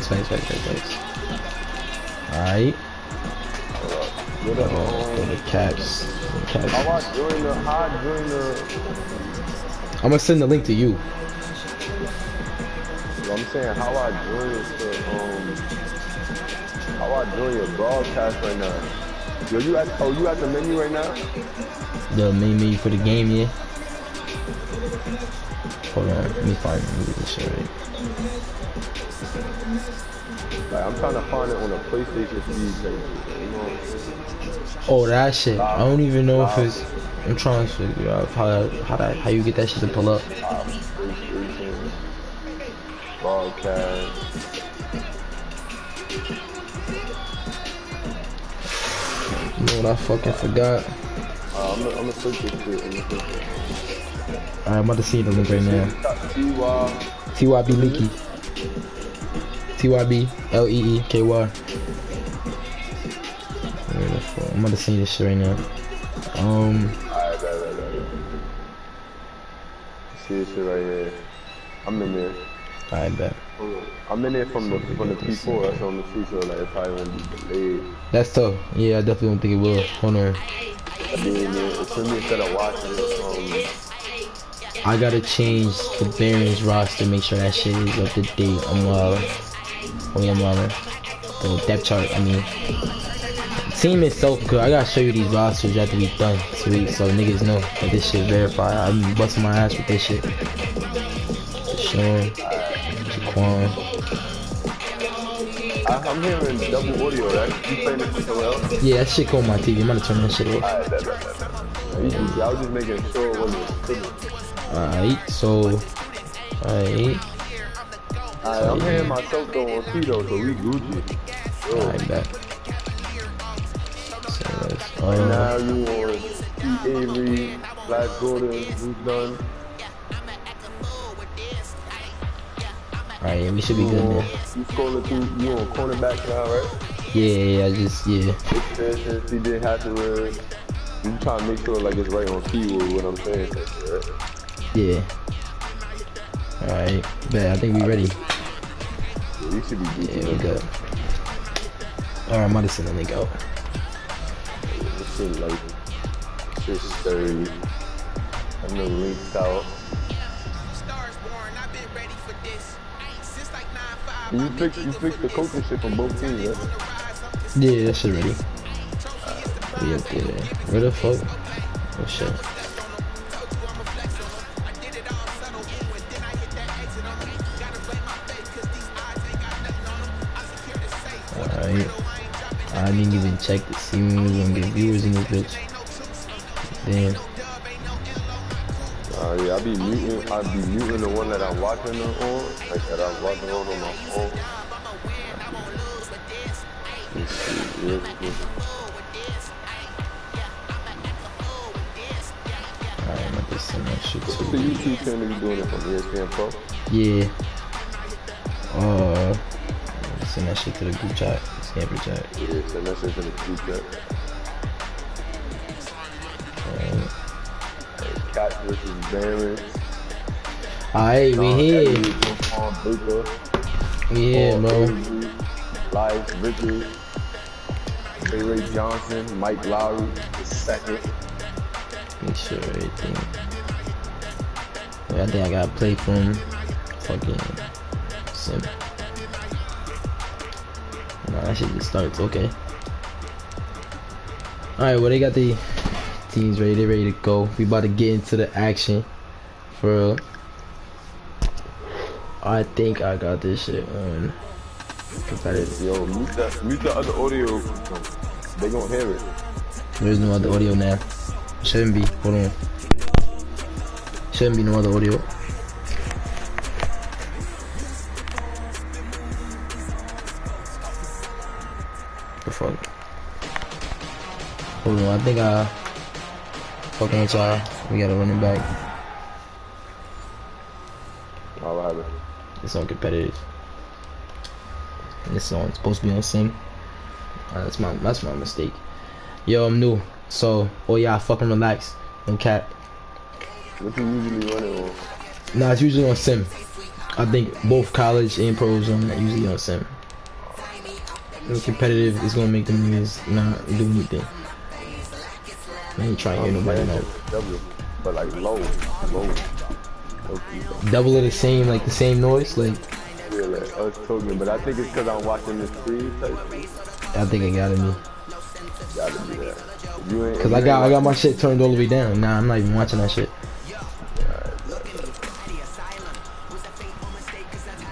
Thanks. Alright. For the caps. How I join the I'm gonna send the link to you. I'm saying how I join your broadcast right now. Yo, you at the menu right now? The main menu for the game, yeah. Hold on, let me find this shit right. Like, I'm trying to find it on a PlayStation feed, like, you know what I'm saying? Oh, that shit. I don't even know if it's. I'm trying to figure out how you get that shit to pull up. PlayStation broadcast. You know what I fucking forgot? I'm gonna search this shit. Alright, I'm about to see the link right now. TYB Leaky. TYB LEEKY. I'm about to see this shit right now. Alright. See this shit right here. I'm in there. Alright, bet. I'm in there from the P4. That's on the free, so like it probably won't be delayed. That's tough. Yeah, I definitely don't think it will. Hold on. I mean, it's for me instead of watching it. I gotta change the Barons roster, make sure that shit is up to date. I'm wildin'. The depth chart, I mean. Team itself, cause I gotta show you these rosters after we done. So niggas know that this shit verified. I'm busting my ass with this shit. Sean, Jaquan. I'm hearing double audio, right? You playing this somewhere else? Yeah, that shit go on my TV. I'm gonna turn that shit off. Alright, I was just making sure it wasn't finished. Alright, so. Alright, I'm hearing myself though on Tito, so we Gucci. alright, bet. So right now you on P. Avery, Black Gordon, who's done? Alright, yeah, we should be good now. You scrolling through, you on cornerback now, right? Yeah. He didn't have to you trying to make sure like it's right on key with what I'm saying, right? Yeah. Alright, bet. I think we ready. Yeah, we should be good. Yeah, we good. Alright, I'm about to send the link out. This shit like, shit's sturdy. I know linked out. You fixed the coaching shit from both teams, right? Yeah, that shit ready. We up there. Where the fuck? Oh shit. Alright. I didn't even check to see when we was gonna get viewers in this bitch. Damn. Yeah, I be muting the one that I'm watching on, like that I'm watching on my phone. Let's see, real quick. Alright, I'm about to send that shit to What's the YouTube channel you doing it from ESPN Pro? Yeah. Send that shit to the group chat. Scamper chat. Yeah, send that shit to the group chat. Cat versus Barons. Alright, we here. We here, bro. Live, Ricky, Ray Johnson, Mike Lowry, the second. Make sure everything. Wait, I think I gotta play from fucking Sim. No, that shit just starts. Okay. Alright, well, they got the teams ready. They're ready to go. We about to get into the action. For real. I think I got this shit on competitive. Yo, mute the other audio. They gonna hear it. There's no other audio now. Shouldn't be. Hold on. Shouldn't be no other audio. The fuck? Hold on, I think I fucking with y'all. We gotta run it back. All right. It's on competitive. And this song's supposed to be on Sim. That's my mistake. Yo, I'm new. So, oh yeah, fucking relax. No cap. What you usually run it on? Nah, it's usually on Sim. I think both college and pros are usually on sim. And competitive is gonna make them niggas not do anything. I ain't trying to hear nobody know. Double, but like low. Okay. Double of the same, like the same noise, like. Yeah, like us talking, but I think it's because I'm watching this free type thing. I think I gotta be. Gotta be that. You ain't, Cause I got my shit turned all the way down. Nah, I'm not even watching that shit.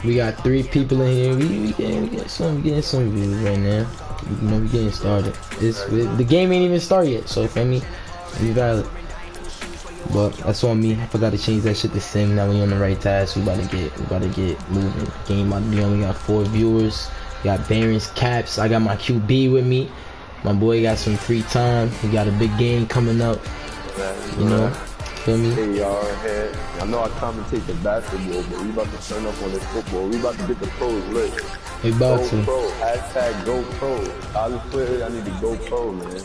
We got 3 people in here. We getting some views right now. You know, we getting started. The game ain't even started yet, so for me, we valid. But that's on me. I forgot to change that shit to sim. Now we on the right task. We about to get moving. Game about to be on. We got 4 viewers. We got Barons, Caps. I got my QB with me. My boy got some free time. He got a big game coming up. You know, feel me? Hey, y'all, I know I commentate the basketball, but we about to turn up on this football. We about to get the pros lit. We about Go to. Pro. Hashtag Go Pro. College players, I need to go pro, man.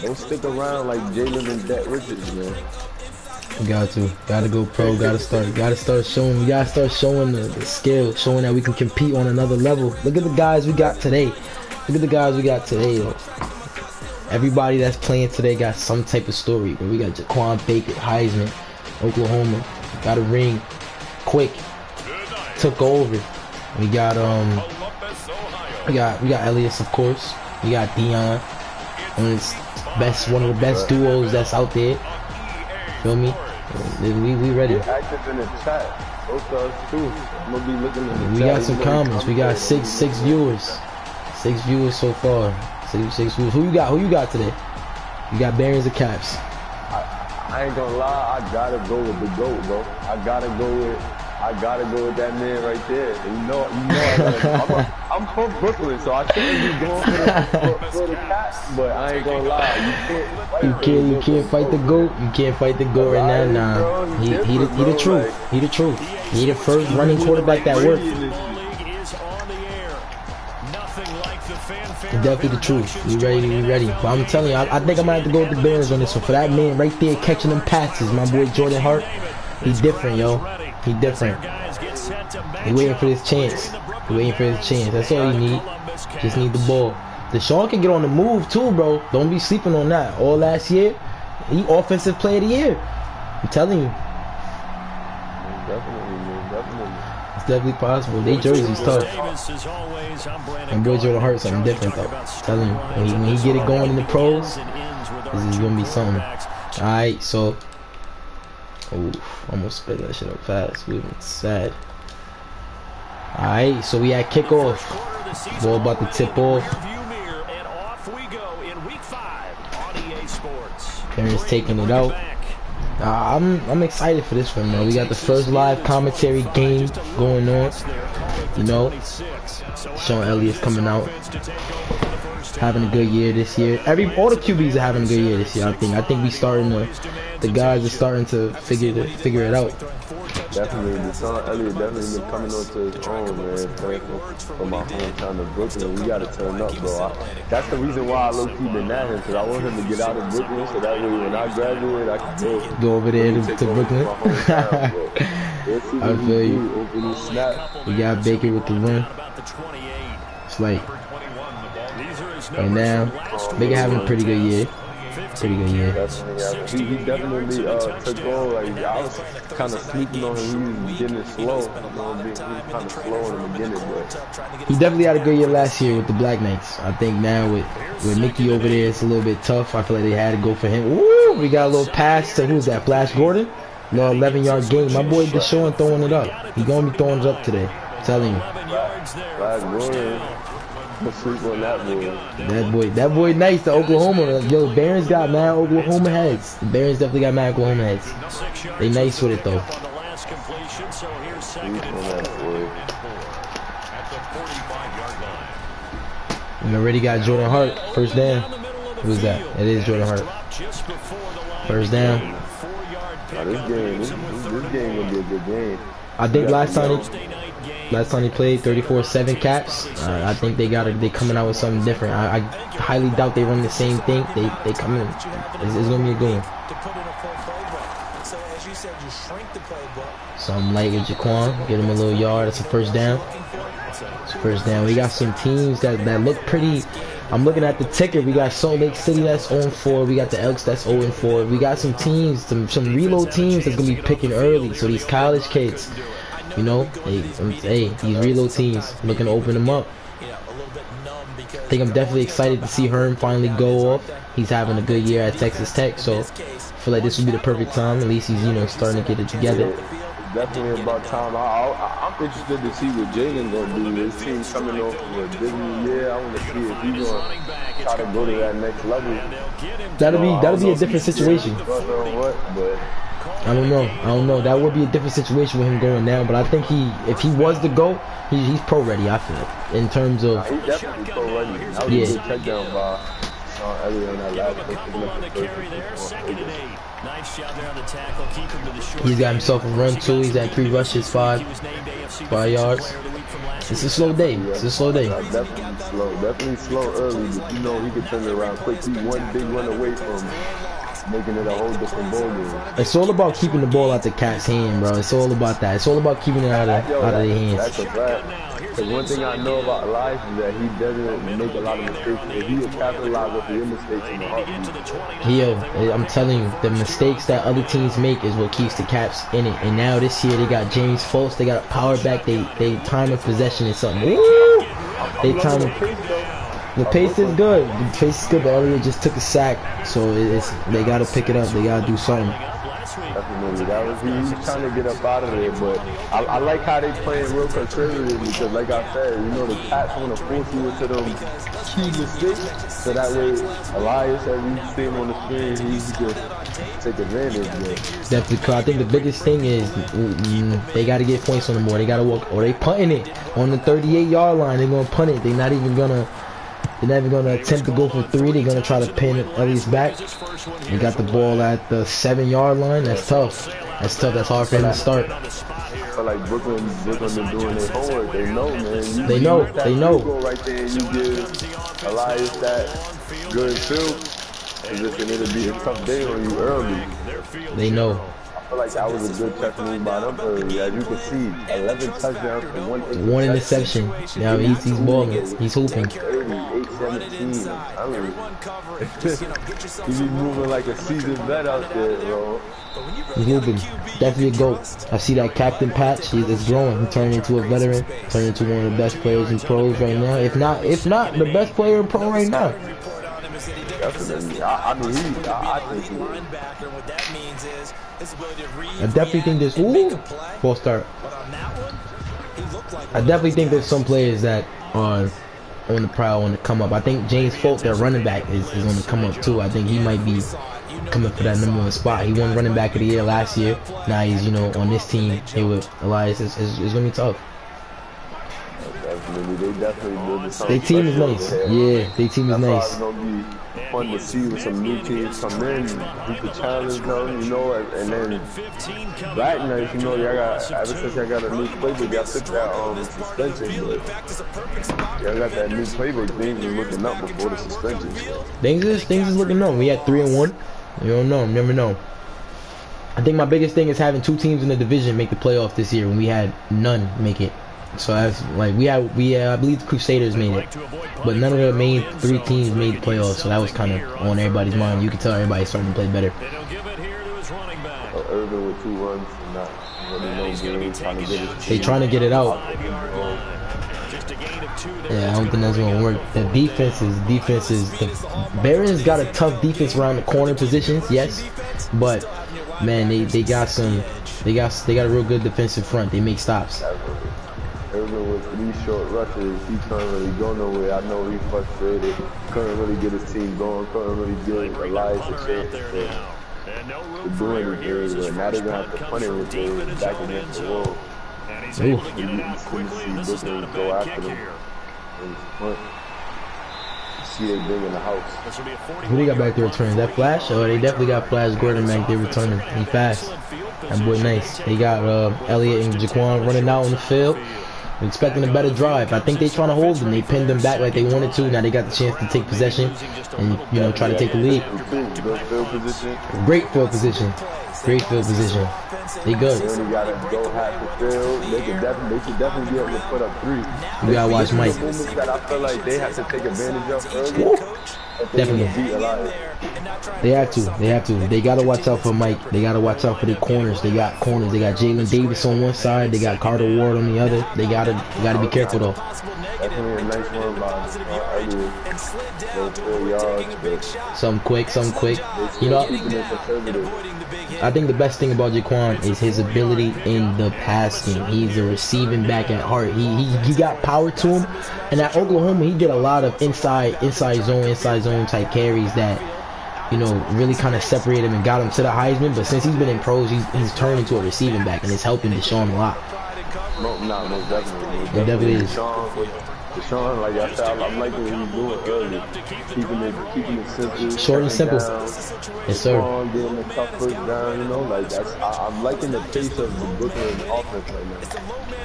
Don't stick around like Jalen and Det Richards, man. Gotta go pro. Gotta start showing. We gotta start showing the skill, showing that we can compete on another level. Look at the guys we got today. Yo. Everybody that's playing today got some type of story. But we got Jaquan Baker, Heisman, Oklahoma, got a ring, quick, took over. We got Elias, of course. We got Dion, one of the best duos that's out there. Feel me? We ready. Active in the chat. Both of us too. I'm gonna be looking in the chat. We got some comments. We got six viewers. 6 viewers so far. Six viewers. Who you got today? You got Barons or Caps? I ain't gonna lie, I gotta go with the GOAT, bro. I gotta go with that man right there. And you know I'm from Brooklyn, so I shouldn't be going for the Caps, but I ain't gonna lie, you can't fight the GOAT. You can't fight the GOAT right now. Nah, he the truth. He the truth. He the first running quarterback that worked. Definitely the truth. We ready. But I'm telling you, I think I'm gonna have to go with the Barons on this one. For that man right there catching them passes, my boy Jordan Hart, he different, yo. He different. He waiting for his chance. That's all he need. Just need the ball. Deshaun can get on the move too, bro. Don't be sleeping on that. All last year, he offensive player of the year. I'm telling you. Definitely. It's definitely possible. They jerseys tough. And boy Jordan Hart something different though. I'm telling you, when he get it going in the pros, this is gonna be something. Alright, so almost spit that shit up fast. We went sad. Alright, so we at kickoff. Ball about to tip off. Parents taking it out. I'm excited for this one, man. We got the first live commentary game going on. You know, Sean Elliott's coming out, having a good year this year. All the QBs are having a good year this year. I think we starting to. The guys are starting to figure it out. Definitely, Sean Elliott definitely been coming onto his own, man. From my hometown of Brooklyn, we gotta turn up, bro. That's the reason why I low-key been at him, because I want him to get out of Brooklyn, so that way when I graduate, I can go over there to Brooklyn. I feel you. We got Baker with the run. It's like right now, Baker having a pretty good year. He definitely took on. Like I was kind of sleeping on him. He was getting it slow. He was kind of slow in the beginning, but he definitely had a good year last year with the Black Knights. I think now with Nicky over there, it's a little bit tough. I feel like they had to go for him. Woo! We got a little pass to who's that? Flash Gordon. No 11-yard game. My boy Deshaun throwing it up. He gonna be throwing it up today. I'm telling you. Flash Gordon. Sleep on that boy. That boy nice to Oklahoma. Yo, Barons got mad Oklahoma heads. The Barons definitely got mad Oklahoma heads. They nice with it though. We already got Jordan Hart. First down. Who's that? It is Jordan Hart. First down. This game gonna be a good game. I think last time he played 34-7 Caps. I think they coming out with something different. I highly doubt they run the same thing. They come in. It's gonna be a good one. Something like a Jaquan, get him a little yard. That's a first down. It's a first down. We got some teams that look pretty. I'm looking at the ticker. We got Salt Lake City that's 0-4. We got the Elks that's 0-4. We got some teams, some reload teams that's gonna be picking early. So these college kids, you know, hey, these reload teams looking to open them up. I think I'm definitely excited to see Herm finally go off. He's having a good year at Texas Tech, so I feel like this would be the perfect time. At least he's, you know, starting to get it together. It's definitely about time. I'm interested to see what Jalen gonna do. His team's coming off of a Disney year. I want to see if he's gonna try to go to that next level. That'll be a different situation. But I don't know. That would be a different situation with him going down. But I think if he was to go, he's pro ready. I feel in terms of. He's definitely pro ready. That was a good touchdown by Elliott on that last play. He's got himself a run too. He's at 3 rushes, 5 yards. It's a slow day. It's a slow day. Definitely slow early, but you know he could turn it around quick. He's one big run away from making it a whole different ball game. It's all about keeping the ball out the cat's hand, bro. It's all about that. It's all about keeping it out of their hands. That's a fact. Because one thing I know about Elias is that he doesn't make a lot of mistakes. If he will capitalize with the mistakes in the heartbeat. I'm telling you, the mistakes that other teams make is what keeps the Caps in it. And now this year they got James Fultz. They got a power back. They time of possession is something. Woo! They time of. The pace is good. The pace is good, but Elliott just took a sack, so they got to pick it up. They got to do something. Definitely. He's trying to get up out of there, but I like how they playing real conservative because, like I said, you know, the Cats want to force you into them key mistakes, so that way Elias, as you see him on the screen, he can take advantage of it. Definitely. I think the biggest thing is they got to get points on the board. They got to walk, or they punting it on the 38-yard line. They're gonna punt it. They're not even gonna attempt to go for 3. They're gonna try to pin Elliott's back. They got the ball at the 7-yard line. That's tough. That's hard for him to start. I feel like Brooklyn been doing their homework. They know, man. They know. You go right there and you give Elias that good field position. It'll be a tough day on you early. They know. I feel like that was a good chess move by them early. As you can see, 11 touchdowns for 1 interception. 1 interception. Now he's balling. He's hooping. 8-17. I mean, he's moving like a seasoned vet out there, bro. He's hooping. Definitely a GOAT. I see that captain patch. He's growing. He turned into a veteran. Turned into one of the best players in pros right now. If not the best player in pro right now. Definitely. I think he is. I definitely think there's false start. I definitely think there's some players that are on the prowl, on the come up. I think James Fultz, their running back, is on the come up too. I think he might be coming for that #1 spot. He won running back of the year last year. Now he's, you know, on this team here with Elias. It's gonna be tough. They definitely their team is nice. Yeah, their team is nice. It's gonna be fun to see with some new teams come in, who could challenge them, you know, and then Black Knights, you know, ever since y'all got a new playbook, y'all took that suspension, but y'all got that new playbook, things are looking up before the suspension. Things is looking up. We had 3-1. You don't know, never know. I think my biggest thing is having 2 teams in the division make the playoff this year when we had none make it. So that's like I believe the Crusaders made it, but none of the main 3 teams made the playoffs. So that was kind of on everybody's mind. You can tell everybody's starting to play better. Urban with 2 runs and not really no game, trying to get it. They trying to get it out. Yeah, I don't think that's gonna work. The defense is the Barons got a tough defense around the corner positions, yes, but man, they got a real good defensive front. They make stops. Urban with 3 short rushes, he couldn't really go nowhere. I know he's frustrated. Couldn't really get his team going. Couldn't really give Elias a chance to do anything. But now they're gonna have to punt it with him back against the wall. You can see Brooklyn go after them. See they bring in the house. Who they got back there returning? That Flash? Oh, they definitely got Flash Gordon back there returning. He fast. That boy nice. They got Elliott and Jaquan running out on the field. Expecting a better drive. I think they trying to hold them. They pinned them back like they wanted to. Now they got the chance to take possession and, you know, try to take the lead. Great field position. Great field position. They good. They only gotta go half the field. They should definitely be able to put up 3. You gotta watch Mike. That I feel like they have to take advantage of early. Woo. Definitely. They have to. They have to. They gotta watch out for Mike. They gotta watch out for their corners. They got corners. They got Jalen Davis on one side. They got Carter Ward on the other. They gotta be careful though. Definitely a nice one by 4 yards. Something quick. You know, I think the best thing about Jaquan is his ability in the passing. He's a receiving back at heart. He got power to him. And at Oklahoma, he did a lot of inside zone type carries that, you know, really kind of separated him and got him to the Heisman. But since he's been in pros, he's turned into a receiving back, and it's helping Deshaun a lot. Most definitely. It definitely is. Deshaun, like I said, I'm liking what he's doing early. Keeping it simple. Short and simple. Yes, sir. Getting a tough first down, you know, like I'm liking the pace of the Brooklyn offense right now.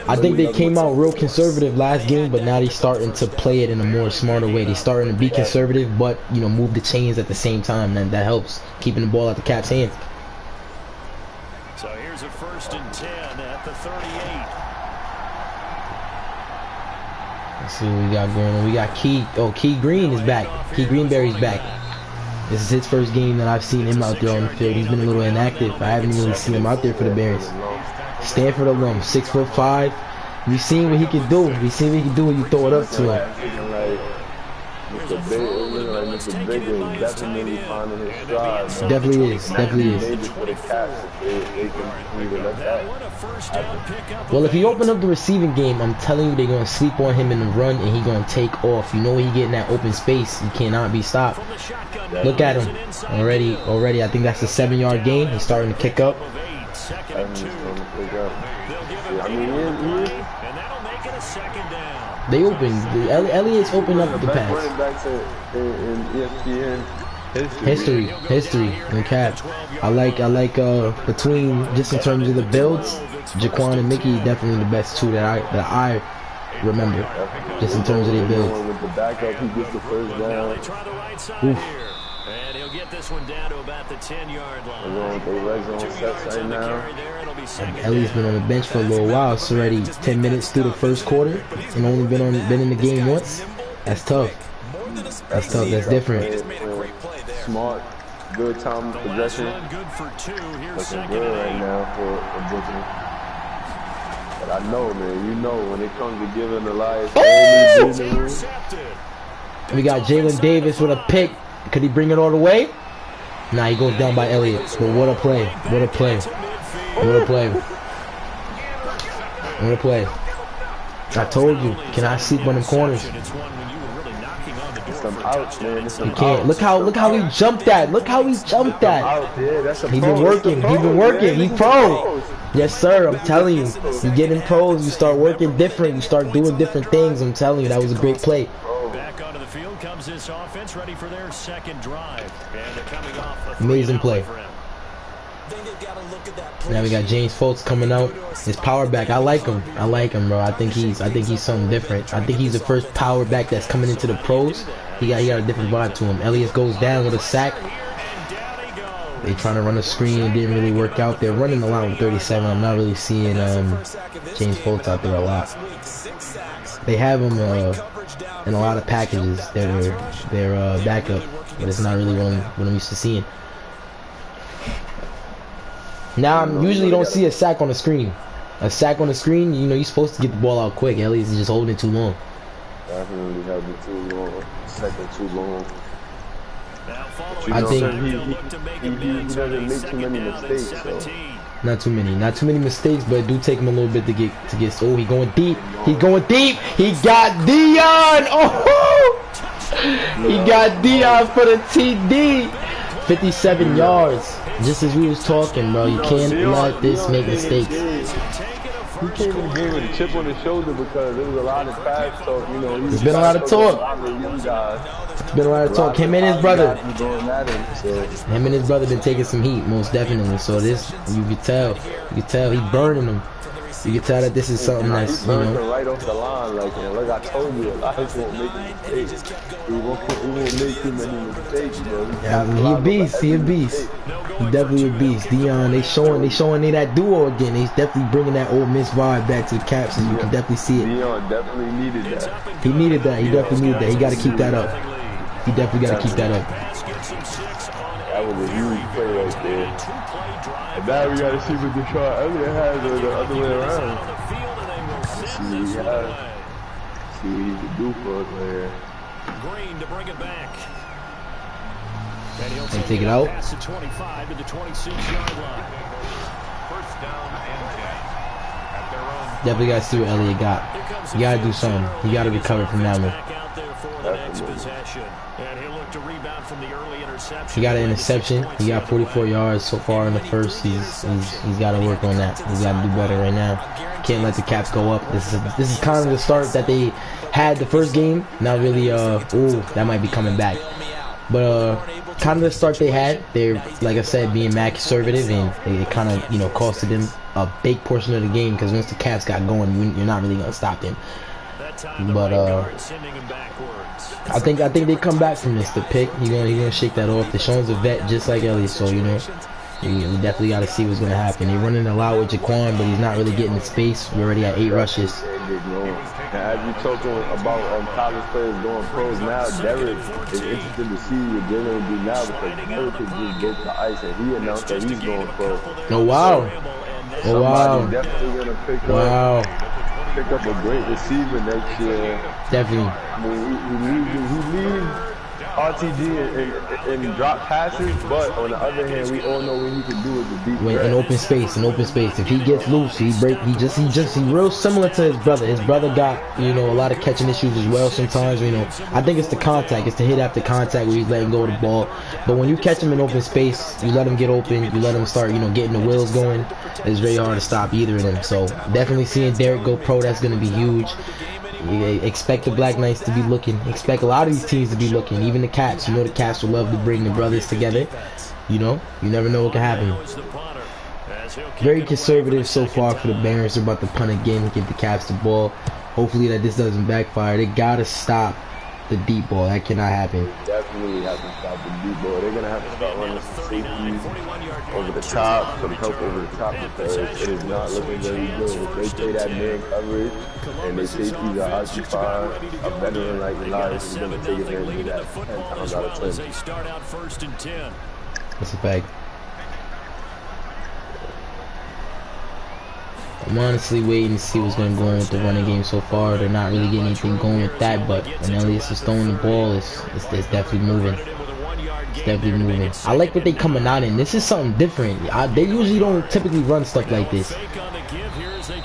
I think they came out real conservative last game, but now they're starting to play it in a more smarter way. They're starting to be conservative, but, you know, move the chains at the same time, and that helps keeping the ball out the Caps' hands. So here's a 1st and 10 at the 38. Let's see what we got going on. We got Key Green is back. Key Greenberry's back. This is his first game that I've seen him out there on the field. He's been a little inactive. I haven't really seen him out there for the Bears. Stanford alum, 6'5". We've seen what he can do. We've seen what he can do when you throw it up to him. Mr. Big is definitely finding his stride. Definitely is. Well, if he open up the receiving game, I'm telling you, they're going to sleep on him in the run, and he's going to take off. You know, he getting that open space. He cannot be stopped. Look at him. Already, I think that's a 7-yard gain. He's starting to kick up. They open. Elliott's open up the pass. History in the Cap. I like between, just in terms of the builds, Jaquan and Mickey definitely the best two that I remember, just in terms of their builds. With the backup, he gets the first down. Oof. And he'll get this one down to about the 10-yard line. We're with their legs on sets right now. Elliott's been on the bench for a little while. It's already 10 minutes through the first quarter and only been in the game once. That's tough. That's tough. That's different. Smart, good time possession. Looking good right now for Brooklyn. But I know, man, you know, when it comes to giving the life, we got Jalen Davis with a pick. Could he bring it all the way? Nah, he goes down by Elliott. But what a play. What a play. What a play. What a play. I told you, can I sleep on them corners? He can't. Look how he jumped that. Look how he jumped that. He been working. He been working. He pro. Yes, sir. I'm telling you. You get in pros, you start working different. You start doing different things. I'm telling you, that was a great play. Back onto the field comes this offense, ready for their second drive. And they're coming off a amazing play. Now we got James Foltz coming out. His power back. I like him, bro. I think he's something different. I think he's the first power back that's coming into the pros. He got a different vibe to him. Elliott goes down with a sack. They trying to run a screen. It didn't really work out. They're running a lot with 37. I'm not really seeing James Foltz out there a lot. They have him in a lot of packages. They're backup, but it's not really what I'm used to seeing. Now, I usually don't see a sack on the screen. A sack on the screen, you know, you're supposed to get the ball out quick. Elliott's just holding it too long. Definitely held it too long. Second too long. I think he doesn't make too many mistakes. So. Not too many mistakes, but it do take him a little bit to get. Oh, he going deep. He got Dion. Oh, he got Dion for the TD. 57 yards. Just as we was talking, bro, you can't let this make mistakes. He came in here with a chip on his shoulder because there was a lot of trash talk, you know. There's been a lot of talk. It's been a lot of talk. Him and his brother. Him and his brother been taking some heat, most definitely. So this, you could tell he burning them. You can tell that this is something that's, He's working right off the line, like, and look, I told you, Elias won't make a mistake. He won't make too many mistakes, bro. Yeah, I mean, he a beast. He a beast. He definitely a beast. Dion, they showing they that duo again. They definitely bringing that Ole Miss vibe back to the Caps, and you can definitely see it. Dion definitely needed that. He needed that. He definitely needed that. He got to keep that up. He definitely got to keep that up. That was a huge play right there. And now we got to see what Deshaun Elliott has or the other way around. See what he has. See what he can do for us there. Green to bring it back. And take it out. Past the 25 to the 26-yard line. First down and 10 at their own. Definitely got to see what Elliott got. You got to do something. You got to recover from that one. He got an interception. He got 44 yards so far in the first. He's got to work on that. He's got to do better right now. Can't let the Caps go up. This is kind of the start that they had the first game. Not really. Ooh, that might be coming back. But kind of the start they had. They're, like I said, being mad conservative, and it kind of, you know, costed them a big portion of the game, because once the Caps got going, you're not really gonna stop them. But I think they come back from this. The pick, he's gonna shake that off. Deshaun's a vet just like Elliott, so you know, we definitely got to see what's gonna happen. They're running a lot with Jaquan, but he's not really getting the space. We're already at 8 rushes. Now, as you talking about college players going pros now, Derek is interested to see what they're going to do now, because Derek just broke the ice and he announced that he's going pro. Oh wow! Oh wow! Somebody definitely going to pick up a great receiver next year. Definitely. I mean, he leads RTD in drop passes, but on the other hand, we all know what he can do with the deep threat. In open space. If he gets loose, he real similar to his brother. His brother got, you know, a lot of catching issues as well sometimes, you know. I think it's the contact. It's the hit after contact where he's letting go of the ball. But when you catch him in open space, you let him get open, you let him start, you know, getting the wheels going. It's very hard to stop either of them. So definitely seeing Derek go pro, that's going to be huge. Expect the Black Knights to be looking. Expect a lot of these teams to be looking. Even the Caps. You know the Caps will love to bring the brothers together. You know, you never know what can happen. Very conservative so far for the Barons. They're about to punt again, give the Caps the ball. Hopefully that this doesn't backfire. They gotta stop the deep ball. That cannot happen. Definitely have to stop the deep ball. They're gonna have to start running some safeties over the top, some help over the top, because it is not looking very good. If they play that man coverage and their safeties are occupied, a veteran like Elias is gonna take advantage of that 10 times out of 10. Start out 1st and 10. That's a fact. I'm honestly waiting to see what's going to go on with the running game so far. They're not really getting anything going with that, but when Elias is throwing the ball, it's definitely moving. It's definitely moving. I like what they coming out in. This is something different. They usually don't typically run stuff like this.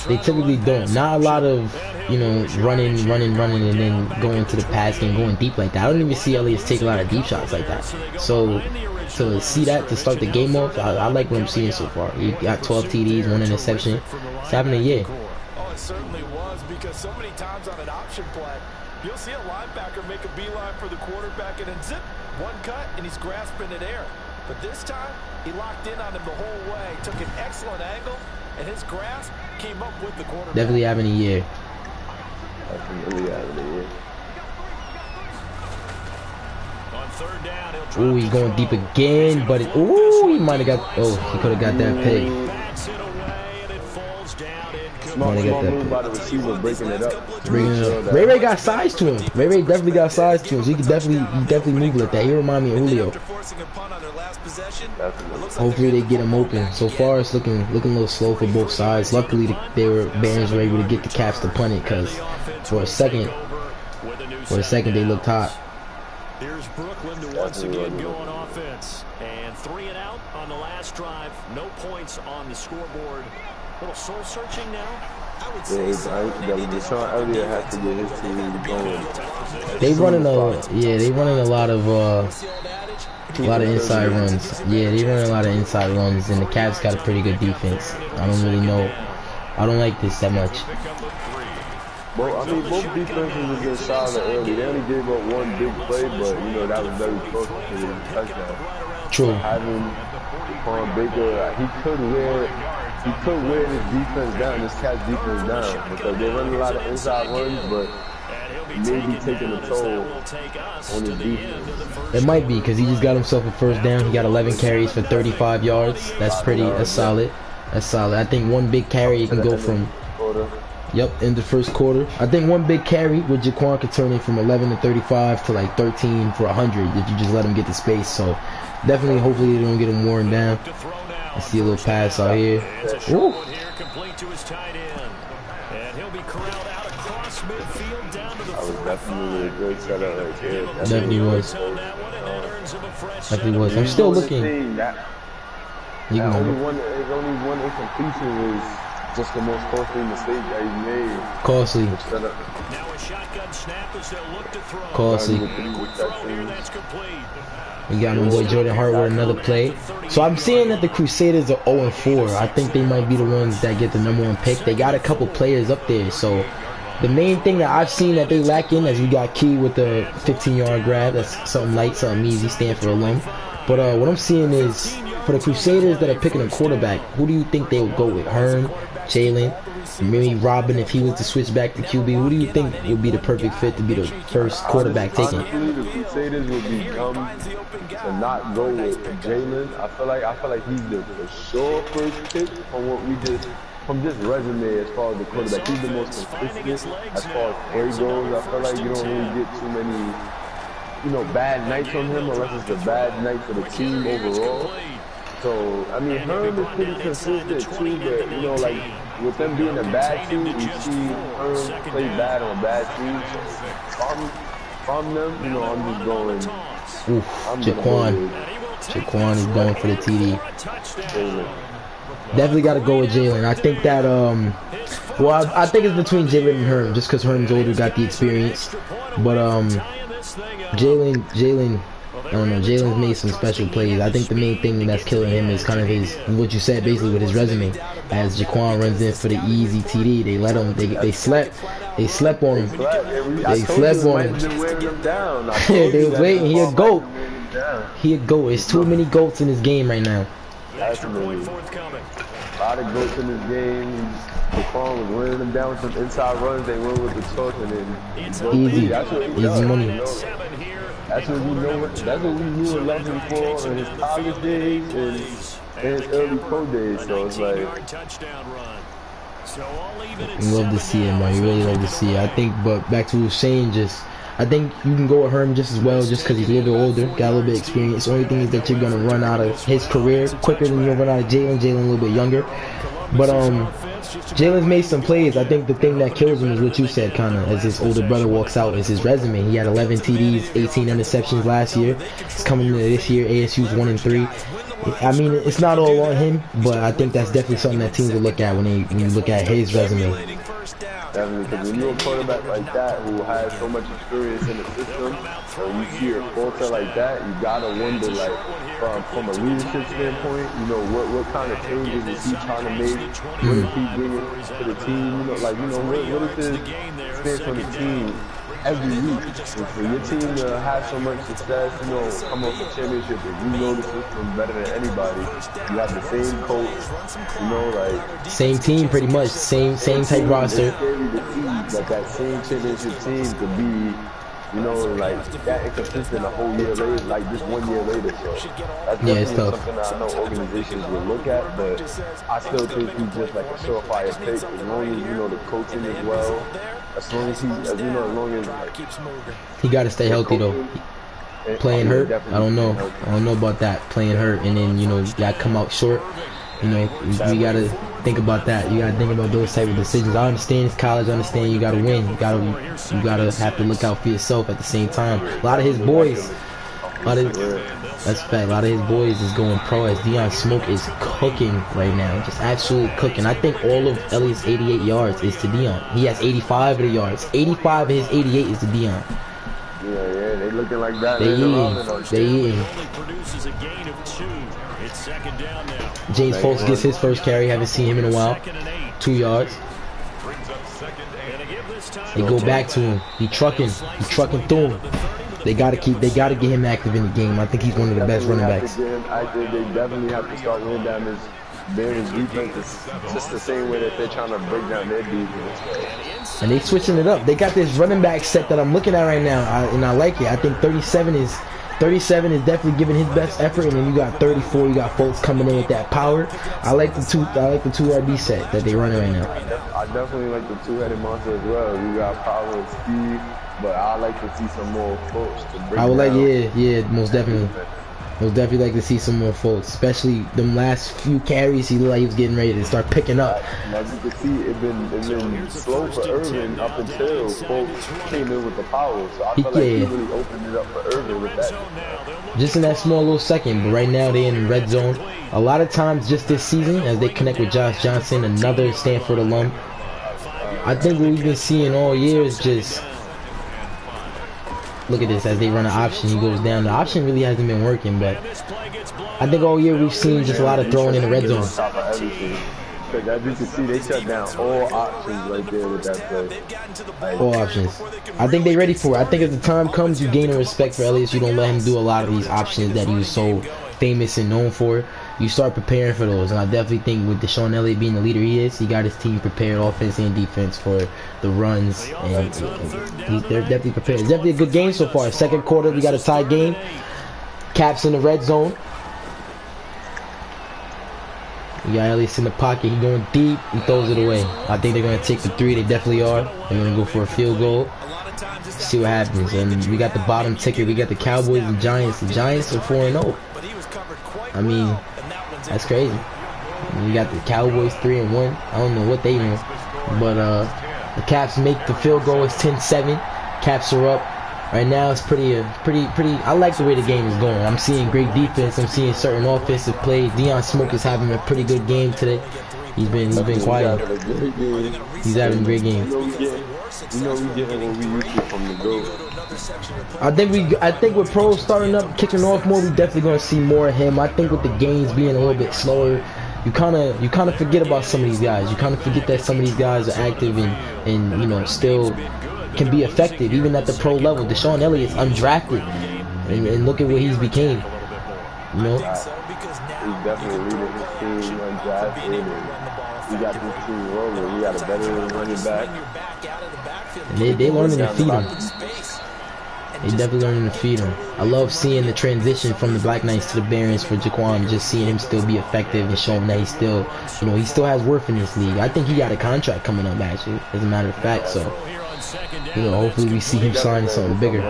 They typically don't. Not a lot of, you know, running, and then going to the pass game, going deep like that. I don't even see Elias take a lot of deep shots like that. So to see that to start the game off, I like what I'm seeing so far. He got 12 TDs, 1 interception. It's happening, yeah. Oh, it certainly was, because so many times on an option play, you'll see a linebacker make a beeline for the quarterback and then zip, one cut, and he's grasping it air. But this time, he locked in on him the whole way, took an excellent angle, and his grasp came up with the quarterback. Definitely having a year. Definitely having a year. Ooh, he's going deep again, but ooh, he might have got. Oh, he could have got that pick. Smart move by the receiver, breaking it up. Ray got size to him. Ray definitely got size to him. So he definitely move like that. He remind me of Julio. Hopefully they get him open. So far it's looking a little slow for both sides. Luckily the Barons were able to get the Caps to punt it, because for a second they looked hot. Here's Brooklyn to once again go on offense. And 3 and out on the last drive. No points on the scoreboard. A little soul searching now. Deshaun Elliott has to get his team going. They running a lot of inside runs. Yeah, they running a lot of inside runs, and the Cavs got a pretty good defense. I don't really know. I don't like this that much. Well, I mean, both defenses have been solid early. They only gave up one big play, but, you know, that was very close to the touchdown. True. Having Quan Baker, he could wear he could wear his defense down, his cat's defense down, because they run a lot of inside runs, but maybe taking a toll on his defense. It might be because he just got himself a first down. He got 11 carries for 35 yards. That's solid. That's solid. I think one big carry you can go from. Yep, in the first quarter. I think one big carry with Jaquan could turn it from 11 to 35 to like 13 for 100 if you just let him get the space. So definitely, hopefully they don't get him worn down. I see a little pass out here. Ooh. That was definitely a good setup right there. Definitely was. Definitely was. I'm still looking. His only one incompletion was just the most costly mistake that he made. Costly. Costly. We got my boy Jordan Hart with another play. So I'm seeing that the Crusaders are 0-4. I think they might be the ones that get the #1 pick. They got a couple players up there. So the main thing that I've seen that they lack in is we got Key with the 15-yard grab. That's something light, something easy, Stanford alum. But what I'm seeing is for the Crusaders that are picking a quarterback, who do you think they would go with? Herm, Jalen, maybe Robin if he was to switch back to QB. Who do you think would be the perfect fit to be the first quarterback taken? Honestly, the Crusaders would be dumb to not go with Jalen. I feel like he's the sure first pick from this resume as far as the quarterback. He's the most consistent as far as play goes. I feel like you don't really get too many, bad nights on him unless it's a bad night for the team overall. So, I mean, Herm is pretty consistent too, but, like, with them being a bad team, you see Herm play bad on bad teams. From them, I'm just going. Jaquan is going for the TD. Definitely got to go with Jalen. I think that, I think it's between Jalen and Herm, just because Herm's older, got the experience. But, Jalen, I don't know, Jalen's made some special plays. I think the main thing that's killing him is kind of what you said, basically, with his resume. As Jaquan runs in for the easy TD, they let him, they slept on him. They slept on him. They was waiting, he a goat. He a goat. There's too many goats in this game right now. Absolutely. A lot of goats in this game. Jaquan was running them down with some inside runs. They went with the toss and then easy money. That's what we knew and loved him for in his college days and his early pro days. So it's like, you love to see it, man. You really love to see it. I think, but back to what Shane I think you can go with Herm just as well, just because he's a little bit older, got a little bit of experience. The only thing is that you're gonna run out of his career quicker than you'll run out of Jalen. Jalen a little bit younger, but Jalen's made some plays. I think the thing that kills him is what you said, kind of, as his older brother walks out, is his resume. He had 11 TDs, 18 interceptions last year. He's coming into this year, ASU's 1-3. I mean, it's not all on him, but I think that's definitely something that teams will look at when you look at his resume. Definitely, because when you're a quarterback like that who has so much experience in the system, and you see a culture like that, you gotta wonder, like, from a leadership standpoint, what kind of changes is he trying to make? What is he bringing to the team? What is his stance on the team every week? And for your team to have so much success, come up with championship, and you know the system better than anybody. You have the same coach, same team, pretty much, same type roster. That same championship team could be, that inconsistent a whole year later, like just 1 year later. So that's it's tough. Something that I know organizations will look at, but I still think he's just like a surefire pick as long as the coaching as well. As long as he got to stay healthy though. Playing hurt, I don't know about that. Playing hurt, and then you gotta come out short. You gotta think about that. You gotta think about those type of decisions. I understand it's college. I understand you gotta win. You gotta have to look out for yourself at the same time. A lot of his boys, that's a fact. A lot of his boys is going pro, as Deion Smoke is cooking right now, just absolutely cooking. I think all of Elliott's 88 yards is to Deion. He has 85 of the yards. 85 of his 88 is to Deion. Yeah, they looking like that. They eating. James Folks gets his first carry. Haven't seen him in a while. 2 yards. They go back to him. He trucking through him. They gotta get him active in the game. I think he's one of the best running backs. They definitely have to start running down Bears defense is just the same way that they're trying to break down their defense. And they switching it up. They got this running back set that I'm looking at right now, and I like it. I think 37 is definitely giving his best effort, and then you got 34. You got folks coming in with that power. I like the two RB set that they running right now. I definitely like the two-headed monster as well. You got power and speed, but I like to see some more folks to break. I would like, down. yeah, most definitely. Most definitely like to see some more folks, especially them last few carries. He looked like he was getting ready to start picking up. And as you can see, it's been slow for Irvin up until folks came in with the power. So I feel like he really opened it up for Irvin with that. Just in that small little second, but right now they're in red zone. A lot of times just this season, as they connect with Josh Johnson, another Stanford alum, I think what we've been seeing all year is just... Look at this, as they run an option, he goes down. The option really hasn't been working, but I think all year we've seen just a lot of throwing in the red zone. As you can see, they shut down all options right there with that play. All options. I think they're ready for it. I think as the time comes, you gain a respect for Elias. You don't let him do a lot of these options that he was so famous and known for. You start preparing for those, and I definitely think with DeShon Elliott being the leader he is, he got his team prepared, offense and defense, for the runs, and they're definitely prepared. It's definitely a good game so far. Second quarter, we got a tie game. Caps in the red zone. We got Elias in the pocket. He going deep. He throws it away. I think they're going to take the three. They definitely are. They're going to go for a field goal. See what happens. And we got the bottom ticket. We got the Cowboys and Giants. The Giants are 4-0. I mean, that's crazy. We got the Cowboys 3-1. I don't know what they mean, but the Caps make the field goal. It's 10-7. Caps are up. Right now it's pretty. I like the way the game is going. I'm seeing great defense. I'm seeing certain offensive plays. Deion Smoke is having a pretty good game today. He's been quiet. He's having a great game. You know we getting what we used to from the GOAT. I think with pros starting up, kicking off more, we definitely gonna see more of him. I think with the games being a little bit slower, you kind of forget about some of these guys. You kind of forget that some of these guys are active and you know still can be effective even at the pro level. DeShon Elliott's undrafted, and look at what he's became. You know. He's definitely leading his team undrafted, and we got this team rolling. We got a better running back. And they learning to feed him. They definitely learning to feed him. I love seeing the transition from the Black Knights to the Barons for Jaquan. Just seeing him still be effective and showing that he still has worth in this league. I think he got a contract coming up actually, as a matter of fact. So, hopefully we see him signing something bigger.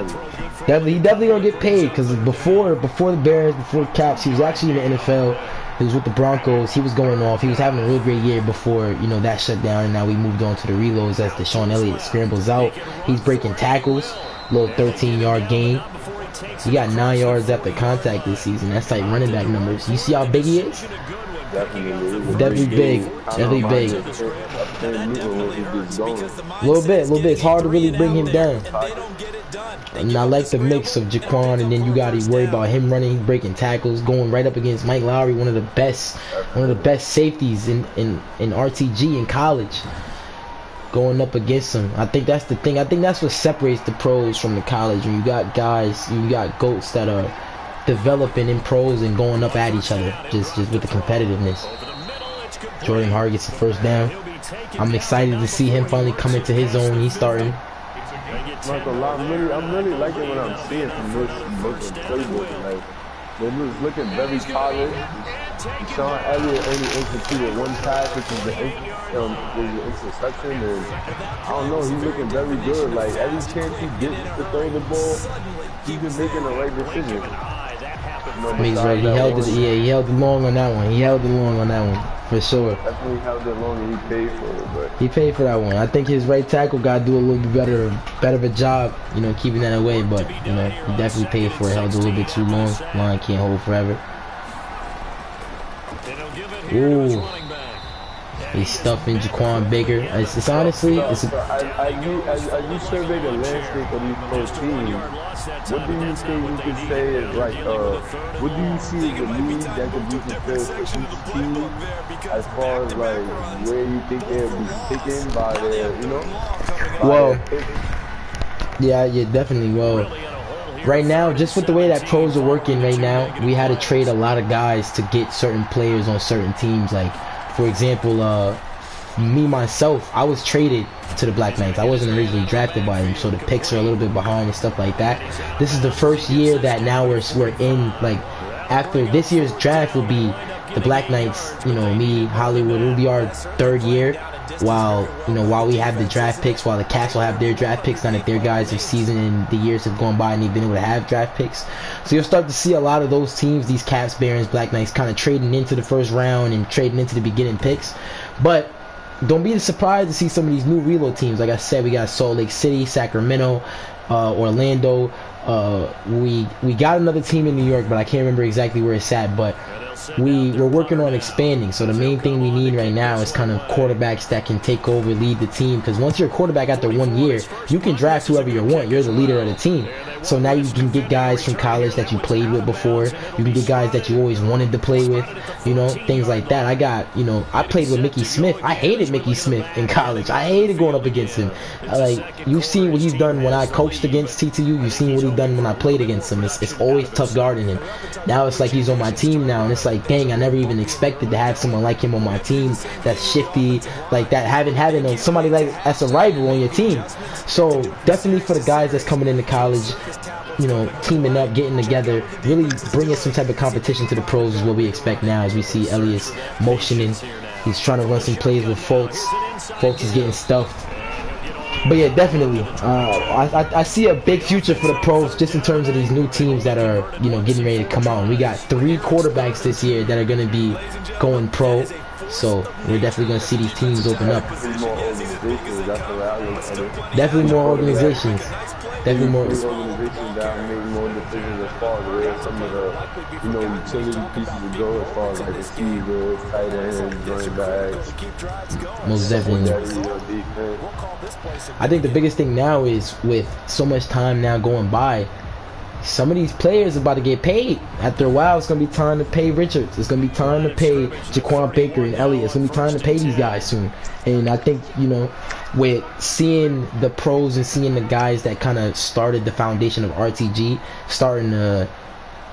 He definitely gonna get paid, because before the Bears, before the Caps, he was actually in the NFL. He was with the Broncos. He was going off. He was having a real great year before, that shut down, and now we moved on to the reloads as DeShon Elliott scrambles out. He's breaking tackles. Little 13-yard gain. He got 9 yards after contact this season. That's like running back numbers. You see how big he is? Definitely big. Definitely big. A little bit. It's hard to really bring him down. And I like the mix of Jaquan, and then you got to worry about him running, breaking tackles, going right up against Mike Lowry, one of the best safeties in RTG in college. Going up against him. I think that's the thing. I think that's what separates the pros from the college. When you got guys, you got GOATs that are developing in pros and going up at each other, just with the competitiveness. Jordan Hart gets the first down. I'm excited to see him finally come into his own. He's starting. I'm really liking what I'm seeing from this playbook. Like, it was looking very polished. DeShon Elliott only executed one pass, which was the interception, and I don't know, he's looking very good. Like, every chance he gets to throw the ball, he's been making the right decision. He's right. He held it long on that one. He held it long on that one, for sure. Definitely held it long, and he paid for it. But he paid for that one. I think his right tackle got to do a little bit better of a job, keeping that away. But he definitely paid for it. Held it a little bit too long. Line can't hold forever. Ooh. He's stuffing Jaquan Baker. It's honestly, as you survey the landscape of these pro teams, what do you think you can say is like, what do you see as the lead that could be fulfilled for each team, as far as like where you think they'll be picking by their, Well, yeah, definitely. Well, right now, just with the way that pros are working right now, we had to trade a lot of guys to get certain players on certain teams. Like, for example, me myself, I was traded to the Black Knights. I wasn't originally drafted by them, so the picks are a little bit behind and stuff like that. This is the first year that now we're in, like, after this year's draft will be the Black Knights, you know, me, Hollywood, it'll be our third year, while we have the draft picks, while the Cats will have their draft picks, now that their guys have seasoned and the years have gone by and they've been able to have draft picks. So you'll start to see a lot of those teams, these Cats, Barons, Black Knights, kind of trading into the first round and trading into the beginning picks. But don't be surprised to see some of these new reload teams. Like I said, we got Salt Lake City, Sacramento, Orlando. We got another team in New York, but I can't remember exactly where it's at. But we're working on expanding. So the main thing we need right now is kind of quarterbacks that can take over, lead the team. Because once you're a quarterback after 1 year, you can draft whoever you want. You're the leader of the team. So now you can get guys from college that you played with before. You can get guys that you always wanted to play with. You know, things like that. I played with Mickey Smith. I hated Mickey Smith in college. I hated going up against him. Like, you've seen what he's done when I coached against TTU. You've seen what he's done when I played against him. It's always tough guarding him. Now it's like he's on my team now, and it's like, dang, I never even expected to have someone like him on my team that's shifty like that, having somebody like that's a rival on your team. So definitely for the guys that's coming into college, you know, teaming up, getting together, really bringing some type of competition to the pros is what we expect now, as we see Elias motioning. He's trying to run some plays with Fultz. Fultz is getting stuffed. But yeah, definitely, I see a big future for the pros just in terms of these new teams that are, you know, getting ready to come out. And we got 3 quarterbacks this year that are going to be going pro. So we're definitely going to see these teams open up. Definitely more organizations. Definitely more organizations that make more decisions as far as where some of the, you know, utility pieces would go, as far as like receivers, tight ends, running backs. Most definitely. I think the biggest thing now is, with so much time now going by, some of these players are about to get paid. After a while, it's going to be time to pay Richards. It's going to be time to pay Jaquan Baker and Elliott. It's going to be time to pay these guys soon. And I think, you know, with seeing the pros and seeing the guys that kind of started the foundation of RTG starting to,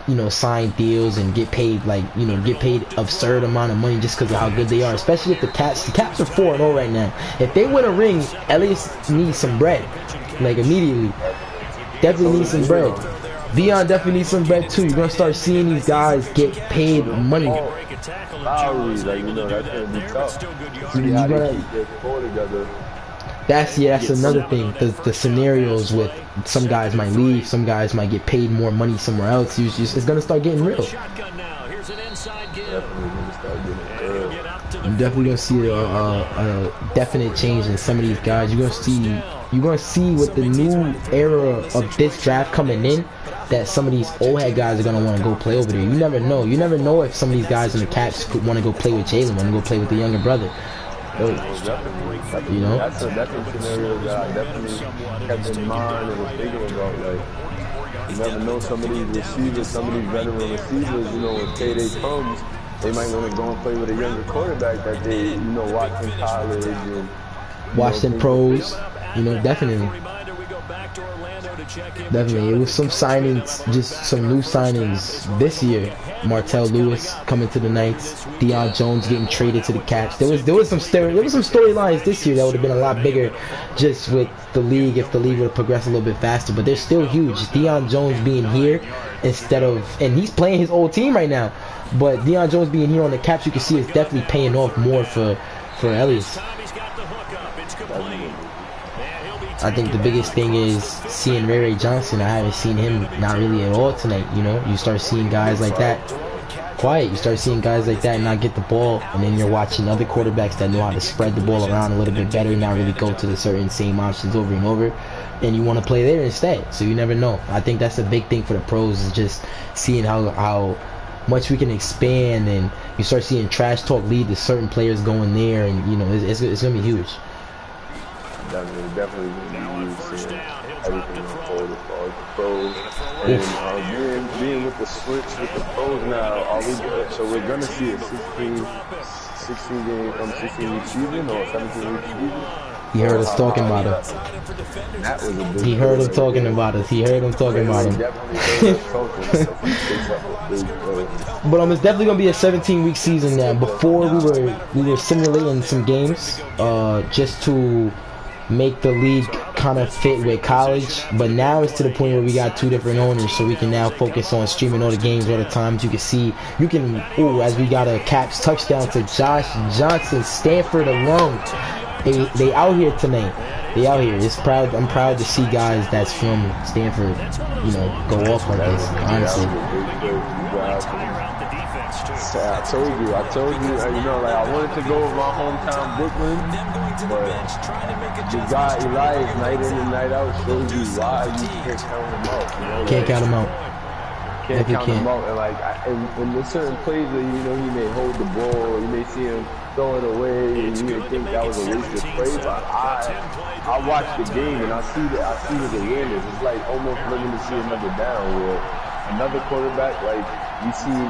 you know, sign deals and get paid, like, you know, get paid absurd amount of money just because of how good they are, especially if the Cats are 4-0 right now. If they win a ring, Elias needs some bread, like, immediately. Definitely needs some bread. Dion definitely needs some bread too. You're gonna start seeing these guys get paid money. Lowry, like, you know, that's gonna be tough. That's another thing. The scenarios with some guys might leave, some guys might get paid more money somewhere else. It's gonna start getting real. You're definitely gonna see a definite change in some of these guys. You're gonna see with the new era of this draft coming in, that some of these old head guys are gonna want to go play over there. You never know. You never know if some of these guys in the Cats could want to go play with Jalen, want to go play with the younger brother. You know, that's a scenario that I definitely kept in mind and was thinking about. Like, you never know, some of these receivers, some of these veteran receivers, you know, when payday comes, they might want to go and play with a younger quarterback that they, you know, watch in college and watched in pros. You know, definitely. Definitely, it was some signings, just some new signings this year. Martell Lewis coming to the Knights, Deion Jones getting traded to the Cats. There was some storylines this year that would have been a lot bigger, just with the league, if the league would have progressed a little bit faster. But they're still huge. Deion Jones being here instead of, and he's playing his old team right now, but Deion Jones being here on the Caps, you can see, is definitely paying off more for Elias. I think the biggest thing is seeing Ray Johnson. I haven't seen him not really at all tonight. You know, you start seeing guys like that quiet. You start seeing guys like that not get the ball, and then you're watching other quarterbacks that know how to spread the ball around a little bit better, not really go to the certain same options over and over, and you want to play there instead. So you never know. I think that's a big thing for the pros, is just seeing how much we can expand, and you start seeing trash talk lead to certain players going there, and you know, it's gonna be huge. Definitely going to be seeing everything unfold as far as the pros. And being with the switch with the pros now, are we good? So we're going to see a 16 week season or 17 week season? He heard us talking about us. That was a big He heard him talking about us. He heard him talking about him. But it's definitely gonna be a 17-week season now. Before we were simulating some games, just to make the league kind of fit with college. But now it's to the point where we got 2 different owners, so we can now focus on streaming all the games all the times. You can see, as we got a Caps touchdown to Josh Johnson, Stanford alum. They out here tonight. They out here. I'm proud to see guys that's from Stanford, go off like this. Honestly. I told you, I wanted to go with my hometown Brooklyn, but the guy Elias, night in and night out, shows you why you can't count him out. Can't count him out. Can't count him out, and there's certain plays that he may hold the ball, you may see him throw it away, and you may think that was a wasted play. But I watch the game and I see his awareness. It's like almost looking to see another down where another quarterback, like we seen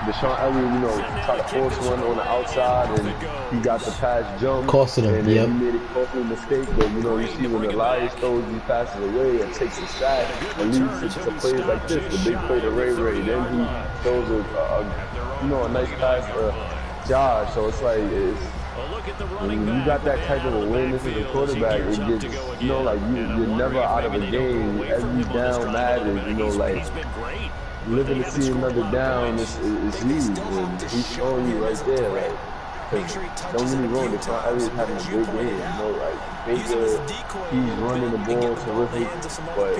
Deshaun Elliott, try to force one on the outside, and he got the pass jump. Costing him, and he made a costly mistake. But you see when Elias throws these passes away and takes a sack, at least it's a play like this, the big play to Ray. Then he throws a nice pass to Josh. So it's like when you got that type of awareness as a quarterback, it gets you're never out of a game. Every down matters. Living to see another down is huge, and he's showing you right there, don't get me wrong, Deshaun Elliott's having a great game, Baker, he's running the ball terrific, but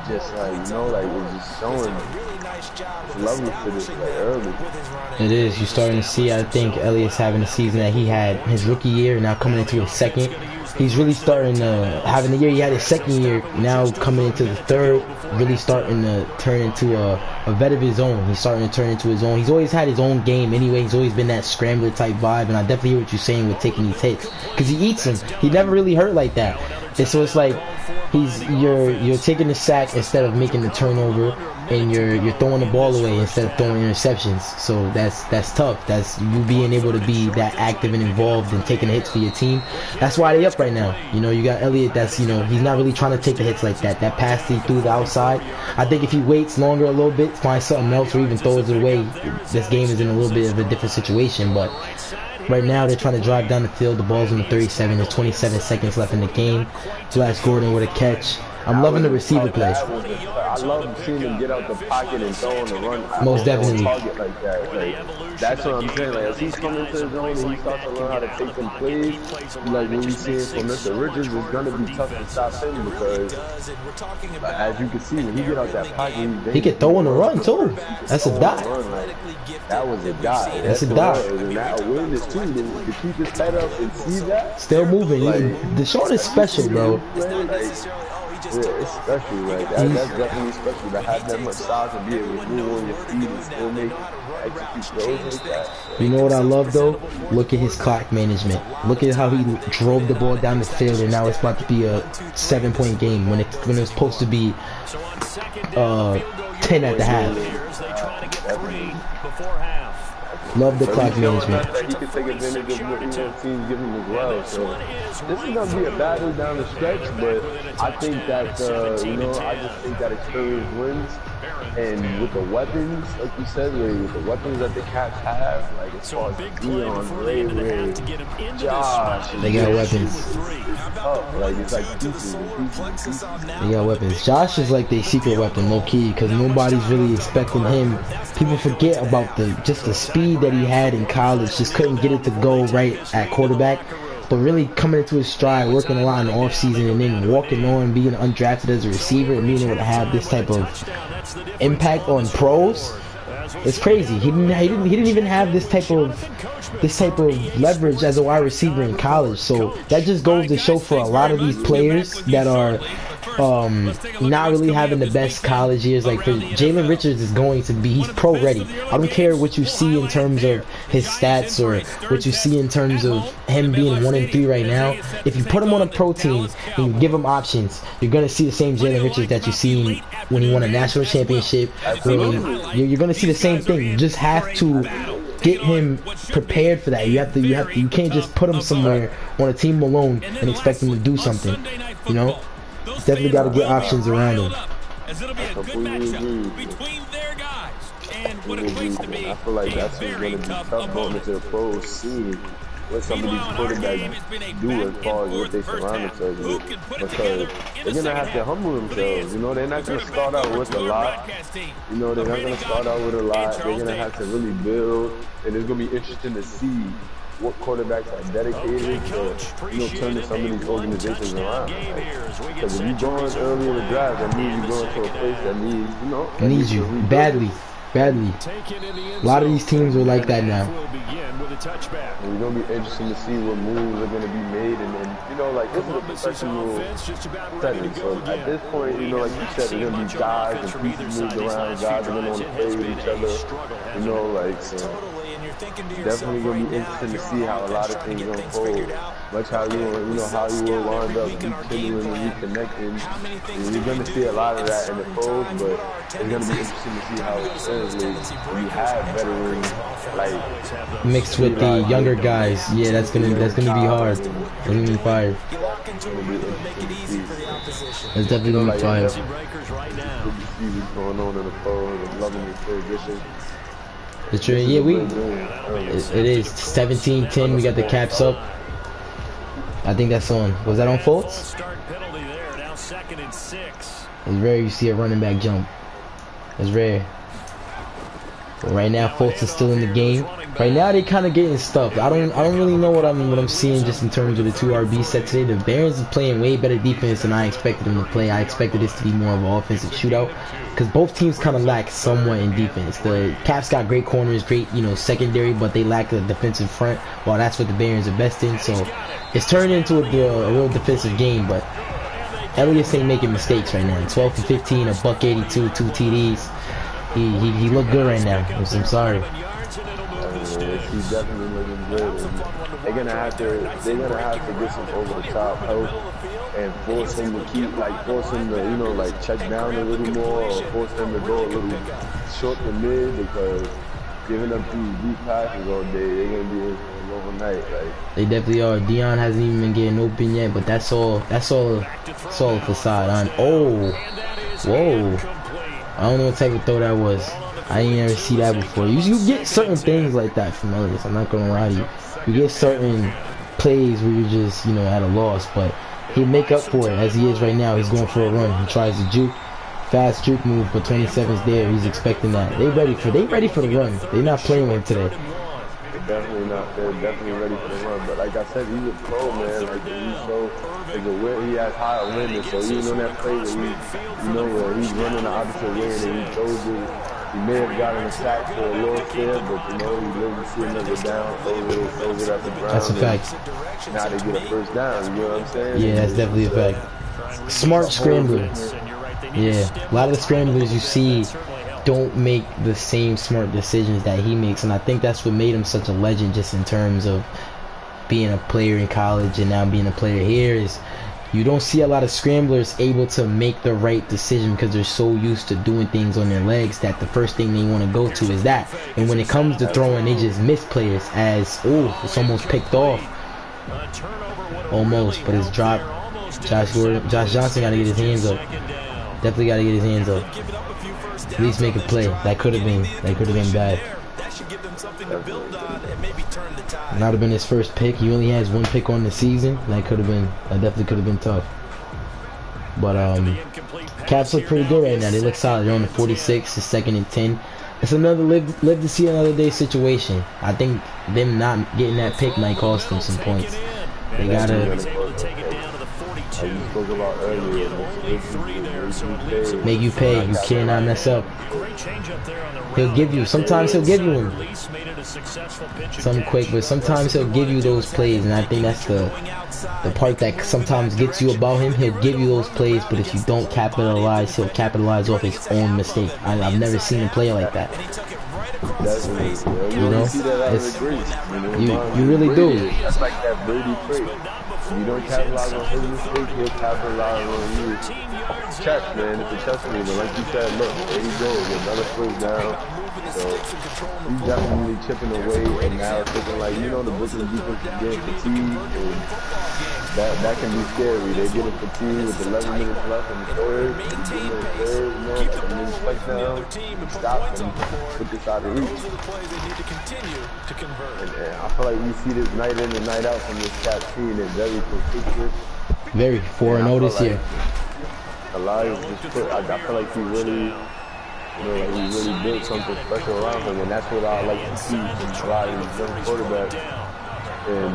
just it's just showing, it's lovely for this early. It is. You're starting to see, I think, Elliott's having a season that he had his rookie year, now coming into his second. He's really starting to, having the year he had his second year, now coming into the third, really starting to turn into a vet of his own. He's starting to turn into his own. He's always had his own game anyway. He's always been that scrambler type vibe, and I definitely hear what you're saying with taking these hits, because he eats them. He never really hurt like that. And so it's like you're taking the sack instead of making the turnover, and you're throwing the ball away instead of throwing interceptions. So that's tough. That's you being able to be that active and involved and taking the hits for your team. That's why they up right now. You got Elliott. That's he's not really trying to take the hits like that. That pass he threw the outside. I think if he waits longer a little bit, finds something else, or even throws it away, this game is in a little bit of a different situation. But right now they're trying to drive down the field. The ball's in the 37. There's 27 seconds left in the game. Flash Gordon with a catch. I'm loving the receiver play. I love seeing him get out the pocket and throw on the run. Most definitely. Target like that. That's what I'm saying. As he's coming to the zone and he starts to learn how to take them plays, when we see it from Mr. Richards, it's going to be tough to stop him because, as you can see, when he get out that pocket, he can throw on the run too. That's a dot. That was a dot. That's a dot. And that awareness too, to keep his head up and see that. Still moving. Deshaun is special, bro. Yeah, it's special, that's definitely special to have that much size and be able to move on your feet and still execute throws like that. You know what I love though? Look at his clock management. Look at how he drove the ball down the field, and now it's about to be a 7-point game when it was supposed to be 10 at the half. Love the clock management. He can take advantage of what teams give him as well. So this is gonna be a battle down the stretch, but I think that I just think that experience wins. And with the weapons, like you said, with the weapons that the Caps have, as far as Dion, Ray, Josh, they got weapons. It's like pieces and pieces. They got weapons. Josh is like their secret weapon, low key, because nobody's really expecting him. People forget about just the speed that he had in college. Just couldn't get it to go right at quarterback. But really coming into his stride, working a lot in the offseason, and then walking on, being undrafted as a receiver, and being able to have this type of impact on pros, it's crazy. He didn't even have this type of leverage as a wide receiver in college. So that just goes to show for a lot of these players that are not really having the best college years. Like for Jalen Richards is going to be, he's pro ready. I don't care what you see in terms of his stats or what you see in terms of him being 1-3 right now. If you put him on a pro team and you give him options, you're gonna see the same Jalen Richards that you seen when he won a national championship. You're gonna see the same thing. You just have to get him prepared for that. You can't just put him somewhere on a team alone and expect him to do something. You know, definitely got to get options around him. As it'll be a good matchup between their guys and what equates to be. I feel like that's what's going to be tough going into the pros scene. What some of these quarterbacks do as far as what they surround themselves with, because they're gonna have to humble themselves. You know, they're not gonna start out with a lot. You know, they're not gonna start out with a lot. They're gonna have to really build, and it's gonna be interesting to see what quarterbacks are dedicated to, you know, turning some of these organizations around. Because if you're going early in the draft, that means you're going to a place that needs, you know, needs you badly. Badly. A lot of these teams are like that now. And we're going to be interesting to see what moves are going to be made. And then, you know, like, this is a professional setting. So at this point, you know, like you said, there's going to be guys and pieces moved around. Guys are going to want to play with each other. You know, like, so definitely going to be interesting to see how a lot of things unfold. Much how you know, how you will wind up rekindling and reconnecting. And you're going to see a lot of that in the pros, but it's going to be interesting to see how it translates when you have veterans like mixed with the younger guys. Yeah, that's gonna be hard. It's gonna be fire. It's definitely gonna be fire. Going on in the pros and loving the transition. The trade, yeah, it is 17-10. We got the caps up. I think that's on. Was that on Fultz? It's rare you see a running back jump. It's rare. But right now, Fultz is still in the game. Right now, they kind of getting stuffed. I don't really know what I'm seeing just in terms of the 2 RB set today. The Barons is playing way better defense than I expected them to play. I expected this to be more of an offensive shootout because both teams kind of lack somewhat in defense. The Caps got great corners, great secondary, but they lack a defensive front. Well, that's what the Barons are best in. So it's turned into a real defensive game. But Elias ain't making mistakes right now. 12 for 15, a buck 82, 2 TDs. He looked good right now. I'm sorry. He's definitely looking good. And they're gonna have to get some over the top help and force him to check down a little more, or force him to go a little short to mid, because giving up these deep passes all day, they're gonna be in overnight. Like, they definitely are. Dion hasn't even been getting open yet, but that's all a facade on. Oh, whoa. I don't know what type of throw that was. I didn't ever see that before. You get certain things like that from Elias. I'm not gonna lie to you. You get certain plays where you're just, at a loss, but he'll make up for it as he is right now. He's going for a run. He tries to juke. Fast juke move, but 27's there. He's expecting that. They ready for the run. They're not playing with him today. They're definitely ready for the run. But like I said, he's a pro, man. Like, he has high awareness. So even on that play where where he's running the opposite way and he throws it, he may have gotten a sack for a little there, but he lives to see another down, throws it at the ground. That's a fact. Now they get a first down. You know what I'm saying? Yeah, that's definitely a fact. Smart scrambler. Yeah, a lot of the scramblers you see don't make the same smart decisions that he makes, and I think that's what made him such a legend, just in terms of being a player in college and now being a player here. Is you don't see a lot of scramblers able to make the right decision because they're so used to doing things on their legs that the first thing they want to go to is that. And when it comes to throwing, they just miss players as, it's almost picked off. Almost, but it's dropped. Josh Johnson got to get his hands up. Definitely got to get his hands up. At least make a play. That could have been bad. That would have been his first pick. He only has 1 pick on the season. That definitely could have been tough. But Caps look pretty good right now. They look solid. They're on the 46. It's 2nd and 10. It's another live to see another day situation. I think them not getting that pick might cost them some points. They gotta make you pay. You cannot mess up. He'll give you. Sometimes he'll give you them. Some quick, but sometimes he'll give you those plays, and I think that's the part that sometimes gets you about him. He'll give you those plays, but if you don't capitalize, he'll capitalize off his own mistake. I've never seen him play like that. You really do. That's like that Brady trait. You don't capitalize on his mistakes, he'll capitalize on you. Chess, man. It's a chess move. And like you said, look, there he goes. Another first down. So he's definitely chipping away, and now it's looking like, you know, the Brooklyn defense is getting fatigued, and that can be scary. They get fatigued with 11 minutes left in the third, you know, like a mini touchdown, stop and put this out of reach. And I feel like you see this night in and night out from this Cat team. They're very consistent. Very 4-0 this year. Elias just put, I feel like he really, you know, like he really built something special around him, and that's what I like to see from a lot of these young quarterbacks. And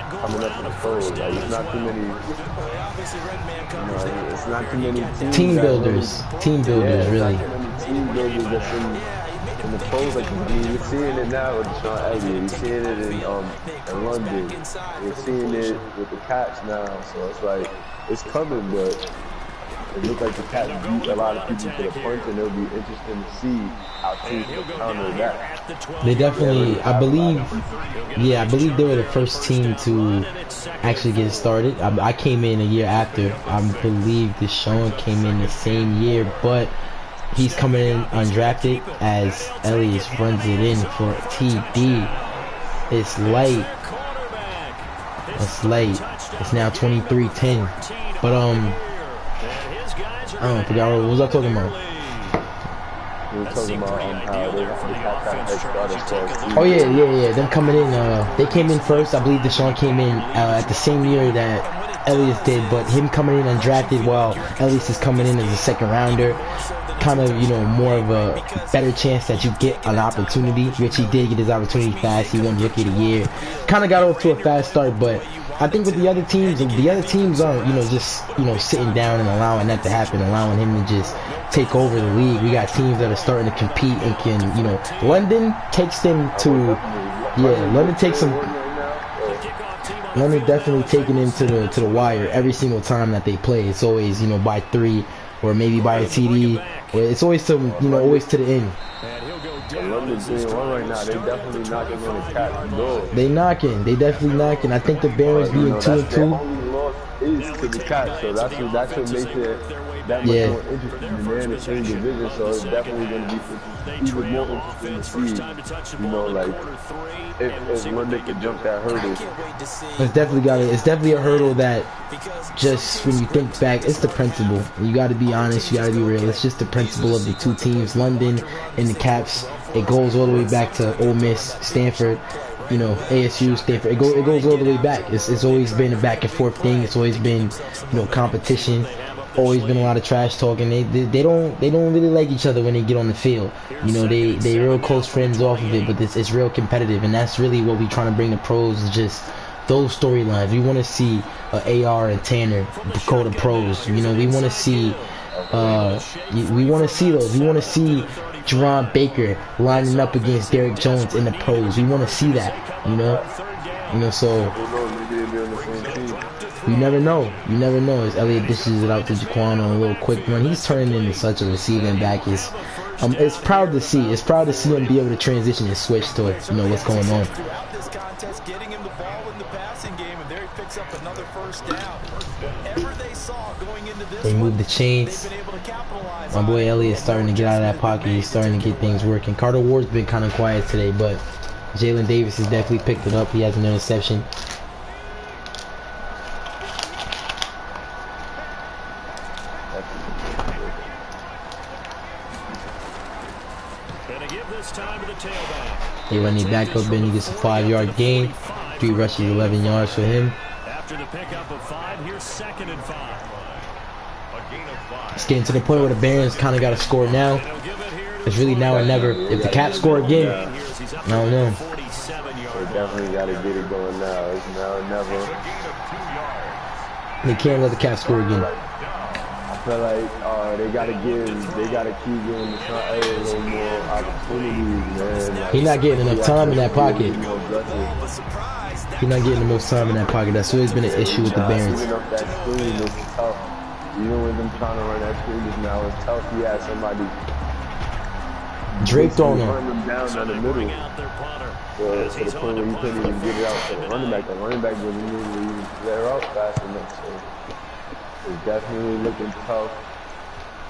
coming up in the pros, like it's not too many, you know, it's not too many team builders, really. Team builders that's in the pros. Like, I mean, you're seeing it now with Sean Elliott, you're seeing it in London, you're seeing it with the Cats now. So it's like it's coming, but it looks like the Cats beat a lot of people to the punch, and it'll be interesting to see how teams will counter that. They definitely, I believe they were the first team to actually get started. I came in a year after. I believe Deshaun came in the same year, but he's coming in undrafted as Elias runs it in for TD. It's late. It's late. It's now 23-10. But I don't forget what was I talking about? We were talking about how they started. Oh yeah. Them coming in. They came in first. I believe Deshaun came in at the same year that Elias did, but him coming in undrafted while Elias is coming in as a second rounder, kind of, you know, more of a better chance that you get an opportunity, which he did get his opportunity fast. He won Rookie of the Year. Kind of got off to a fast start, but I think with the other teams aren't, you know, just, you know, sitting down and allowing that to happen, allowing him to just take over the league. We got teams that are starting to compete and can, you know, London takes them to, London definitely taking them to the wire every single time that they play. It's always, you know, by 3 or maybe by a TD, or it's always to, you know, always to the end. London's doing one right now. They definitely knocking on the Cats' door. They definitely knocking. I think the Barons being 2-2. Their only loss is to the Cats, so that's what makes it that much more interesting. And they're in the same division, so it's definitely going to be even more interesting to see. You know, like if London could jump that hurdle. It's definitely a hurdle that, just when you think back, it's the principle. You got to be honest. You got to be real. It's just the principle of the two teams, London and the Caps. It goes all the way back to Ole Miss, Stanford, you know, ASU, Stanford. It goes all the way back. It's always been a back and forth thing. It's always been, you know, competition. Always been a lot of trash talking. They don't really like each other when they get on the field. You know, they real close friends off of it, but it's real competitive, and that's really what we trying to bring to pros, is just those storylines. We want to see AR and Tanner, Dakota pros. You know, we want to see those. We want to see Jerron Baker lining up against Derek Jones in the pros. We want to see that. You know, so. You never know. As Elliott dishes it out to Jaquan on a little quick run, he's turning into such a receiving back. It's proud to see. It's proud to see him be able to transition and switch to, you know, what's going on. They moved the chains. My boy Elliott starting to get out of that pocket. He's starting to get things working. Carter Ward's been kind of quiet today, but Jalen Davis has definitely picked it up. He has an interception. They run it back up, and he gets a 5-yard gain. 3 rushes, 11 yards for him. After the pickup of 5, here's 2nd and 5. It's getting to the point where the Barons kind of got to score now. It's really now or never. If the Caps score again, I don't know. They definitely got to get it going now. It's now or never. They can't let the Caps score again. I feel like they gotta keep giving the Sean Elliott a little more opportunities, man. Like, he's not getting enough time in that pocket. He's not getting the most time in that pocket. That's always been an issue with the Barons. Even up that screen is tough. Even with them trying to run that screen now, it's tough. He has somebody draped on him. Run them down the middle. To the point where you couldn't even get it out to the running back. The running back wasn't even there out fast enough. So it's definitely looking tough.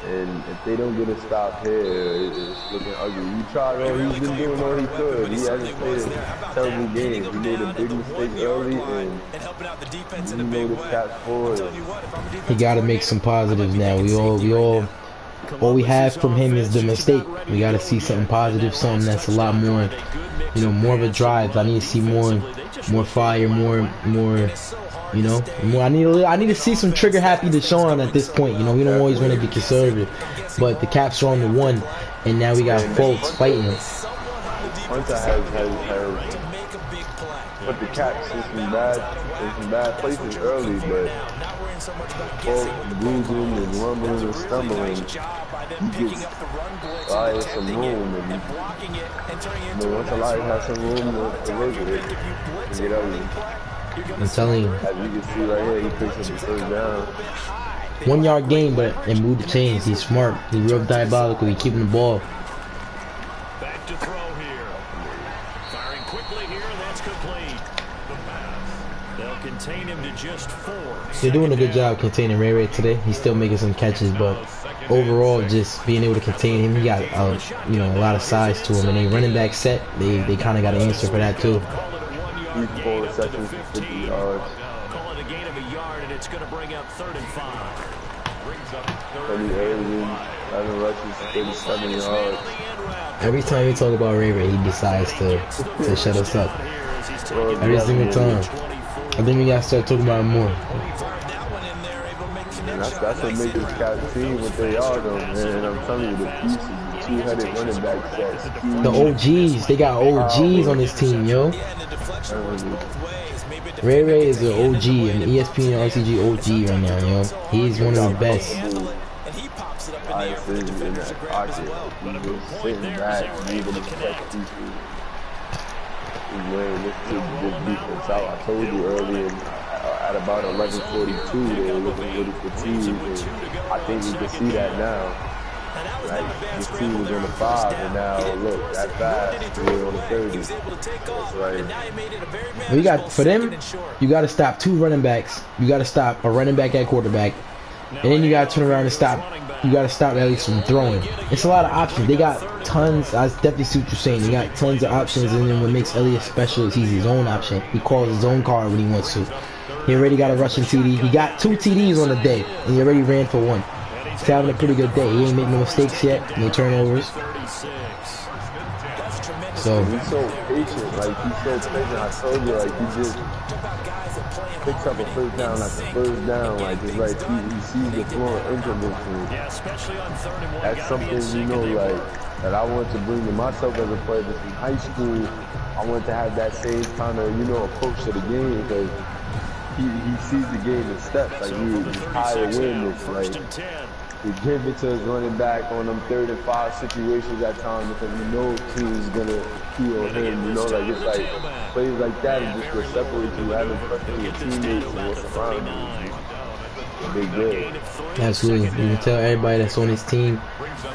And if they don't get a stop here, it's looking ugly. He tried all, he's been doing all he could. He hasn't played a terrible game. He made a big mistake early, and you know this cat's forward. He got to make some positives now. All we have from him is the mistake. We got to see something positive, something that's a lot more, more of a drive. I need to see more fire, more. You know, I need to see some trigger happy Deshaun at this point. You know, we don't always want to be conservative, but the Caps are on the one, and now we got folks fighting. Hunter has put the Caps in some bad places early, but both bruising and rumbling and stumbling, he gets Elias some room, and once Elias has some room to work with it, and get ugly. I'm telling you. As you can see right here, he picks up the first down. 1 yard gain, but it moved the chains. He's smart. He's real diabolical. He's keeping the ball. Back to throw here. Firing quickly here, and that's complete. The pass. They'll contain him to just 4. They're doing a good job containing Ray Ray today. He's still making some catches, but overall, just being able to contain him, he got a lot of size to him. And they running back set, they kind of got an answer for that too. 4 receptions for 50 yards. Call it a gain of a yard, and it's going to bring up 3rd and 5. Brings up 30 11 rushes, 37 yards. Every time we talk about Ray Ray, he decides to shut us up. Every single time. I think we got to start talking about him more. And that's what makes this Caps team what they are, though, man. I'm telling you, the pieces, the two-headed running back sets. The OGs, they got OGs on this team, yo. Ray Ray is an OG, an ESPN RCG OG right now, yo. He's one of the best. I see in that pocket. He was sitting back and able to protect people. Let's take this defense out. I told you earlier at about 11:42 they were looking really fatigued. And I think you can see that now. Like, this team was on the 5, and now look, that fast, we're on the 30. We got, for them, you got to stop 2 running backs. You got to stop a running back at quarterback, and then you got to turn around and stop. You got to stop at least from throwing. It's a lot of options. They got tons. I definitely see what you're saying. They got tons of options, and then what makes Elliott special is he's his own option. He calls his own card when he wants to. He already got a rushing TD. He got 2 TDs on the day, and he already ran for 1. He's having a pretty good day. He ain't making no mistakes yet, no turnovers. So he's so patient, like he's so patient. I told you, like he just picks up a first down after first down, like it's like he sees the floor and implements it. That's something like that I want to bring to myself as a player. Just in high school, I want to have that same kind of approach to the game because he sees the game in steps. Like he's high awareness, like. He give it to his running back on them 3rd and 5 situations at times because team's gonna key on him. Like it's like plays like that and just will separate you, having trust in your teammates and what's around you. Big good. Absolutely, you can tell everybody that's on his team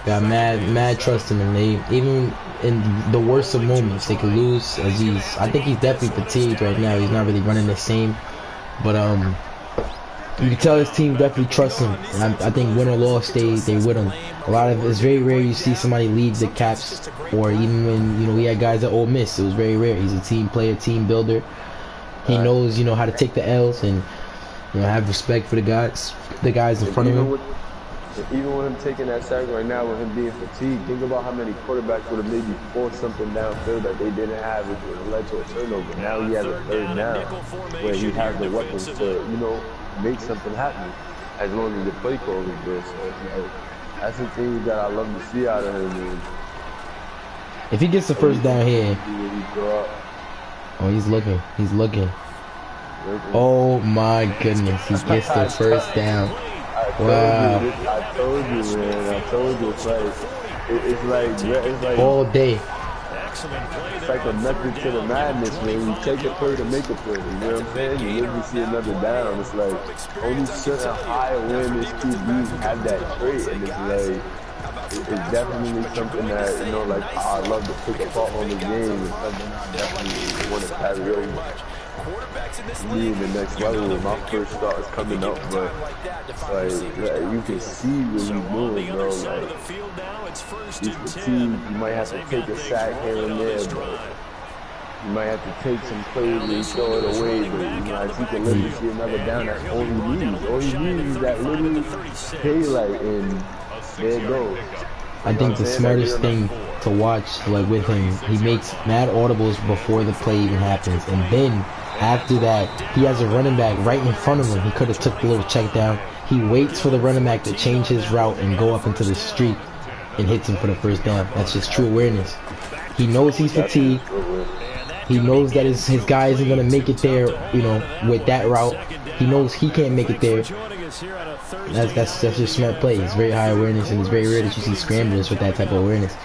got mad trust in him. They even in the worst of moments they could lose. I think he's definitely fatigued right now. He's not really running the same, but you can tell his team definitely trusts him. And I think win or loss, they with him. It's very rare you see somebody leave the Caps, or even when we had guys at Ole Miss, it was very rare. He's a team player, team builder. He knows how to take the L's and have respect for the guys in front of him. Even with him taking that sack right now, with him being fatigued, think about how many quarterbacks would have maybe forced something downfield that they didn't have, which would have led to a turnover. Now he has a 3rd down where he has the weapons to make something happen as long as the play call is good. So that's the thing that I love to see out of him. If he gets the first down here, he's looking. Oh my goodness, he gets the first down. Wow. I told you, man. I told you. It's like all day. It's like a method to the madness, man. You take a play to make a play. You know what I'm saying? You literally see another down. It's like only certain high awareness QBs have that trait, and it's like it's definitely something that, you know, like I love to pick apart on the game. It's something I definitely want to carry over. Me in the next level when my first start is coming up, but like you can see what he's doing, bro. Like he's fatigued. You might have to take a sack here and there, but you might have to take some plays and throw it away. But you know, as he can let you see another down, that's all he needs. All he needs is that little daylight, and there it goes. I think the smartest thing to watch, like with him, he makes mad audibles before the play even happens, and then after that, he has a running back right in front of him. He could have took the little check down. He waits for the running back to change his route and go up into the street and hits him for the first down. That's just true awareness. He knows he's fatigued. He knows that his guy isn't going to make it there, you know, with that route. He knows he can't make it there. That's just smart play. It's very high awareness, and it's very rare that you see scramblers with that type of awareness.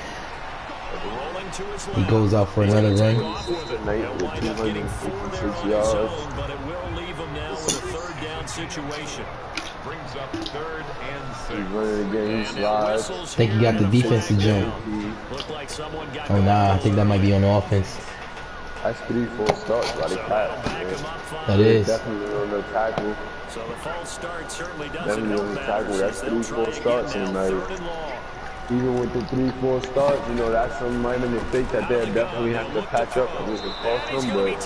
He goes out for another run. With 266 yards. But it will leave him now with a third down situation. Brings up 3rd and 6. He's running again. He slides. I think he got the defense to jump. Oh nah, I think that might be on offense. That's 3-4 starts by the Pats. That is. Definitely on the tackle. So the false start certainly doesn't Definitely on the tackle. That's 3-4 starts in the night. Even with the 3-4 starts, you know, that's some minor mistake that they'll definitely have to patch up because it cost them, but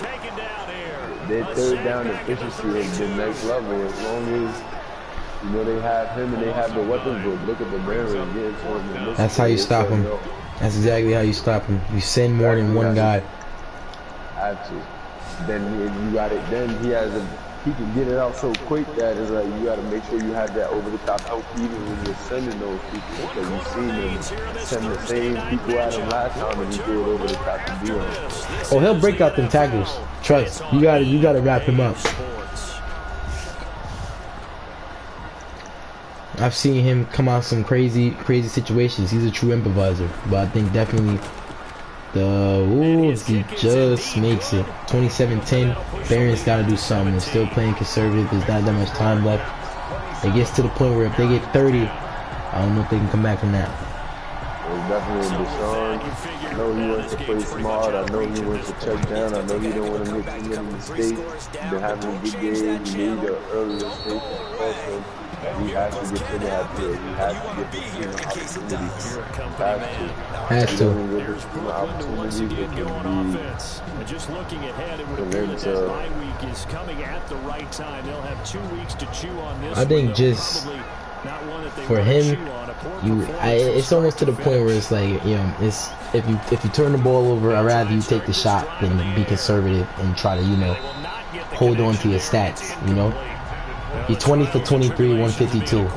their third down efficiency is the next level as long as, you know, they have him and they have the weapons. But look at the Bears getting to him. That's how you stop him. That's exactly how you stop him. You send more than one guy. Have to. Then you got it. Then he can get it out so quick that it's like you got to make sure you have that over the top help even when you're sending those people, because you've seen him send the same people at him last time and he threw it over the top to do him. Oh, he'll break out them tackles. Trust. You gotta wrap him up. I've seen him come out some crazy situations. He's a true improviser, but I think definitely he just makes it. 27-10. Barons got to do something. They're still playing conservative. There's not that much time left. It gets to the point where if they get 30, I don't know if they can come back from that. Definitely Deshaun. I know he wants to play smart. I know he wants to check down. I know he don't want to make too many mistakes. He's been having a good game. He made an early mistake that cost him. He has to get to that field. He has to get the team opportunity. Has to. Just looking ahead, it would appear that this bye week is coming at the right time. They'll have 2 weeks to chew on this. I think just for him, it's almost to the point where it's like, you know, it's if you turn the ball over, I'd rather you take the shot than be conservative and try to, you know, hold on to your stats, you know. You're 20 for 23, 152.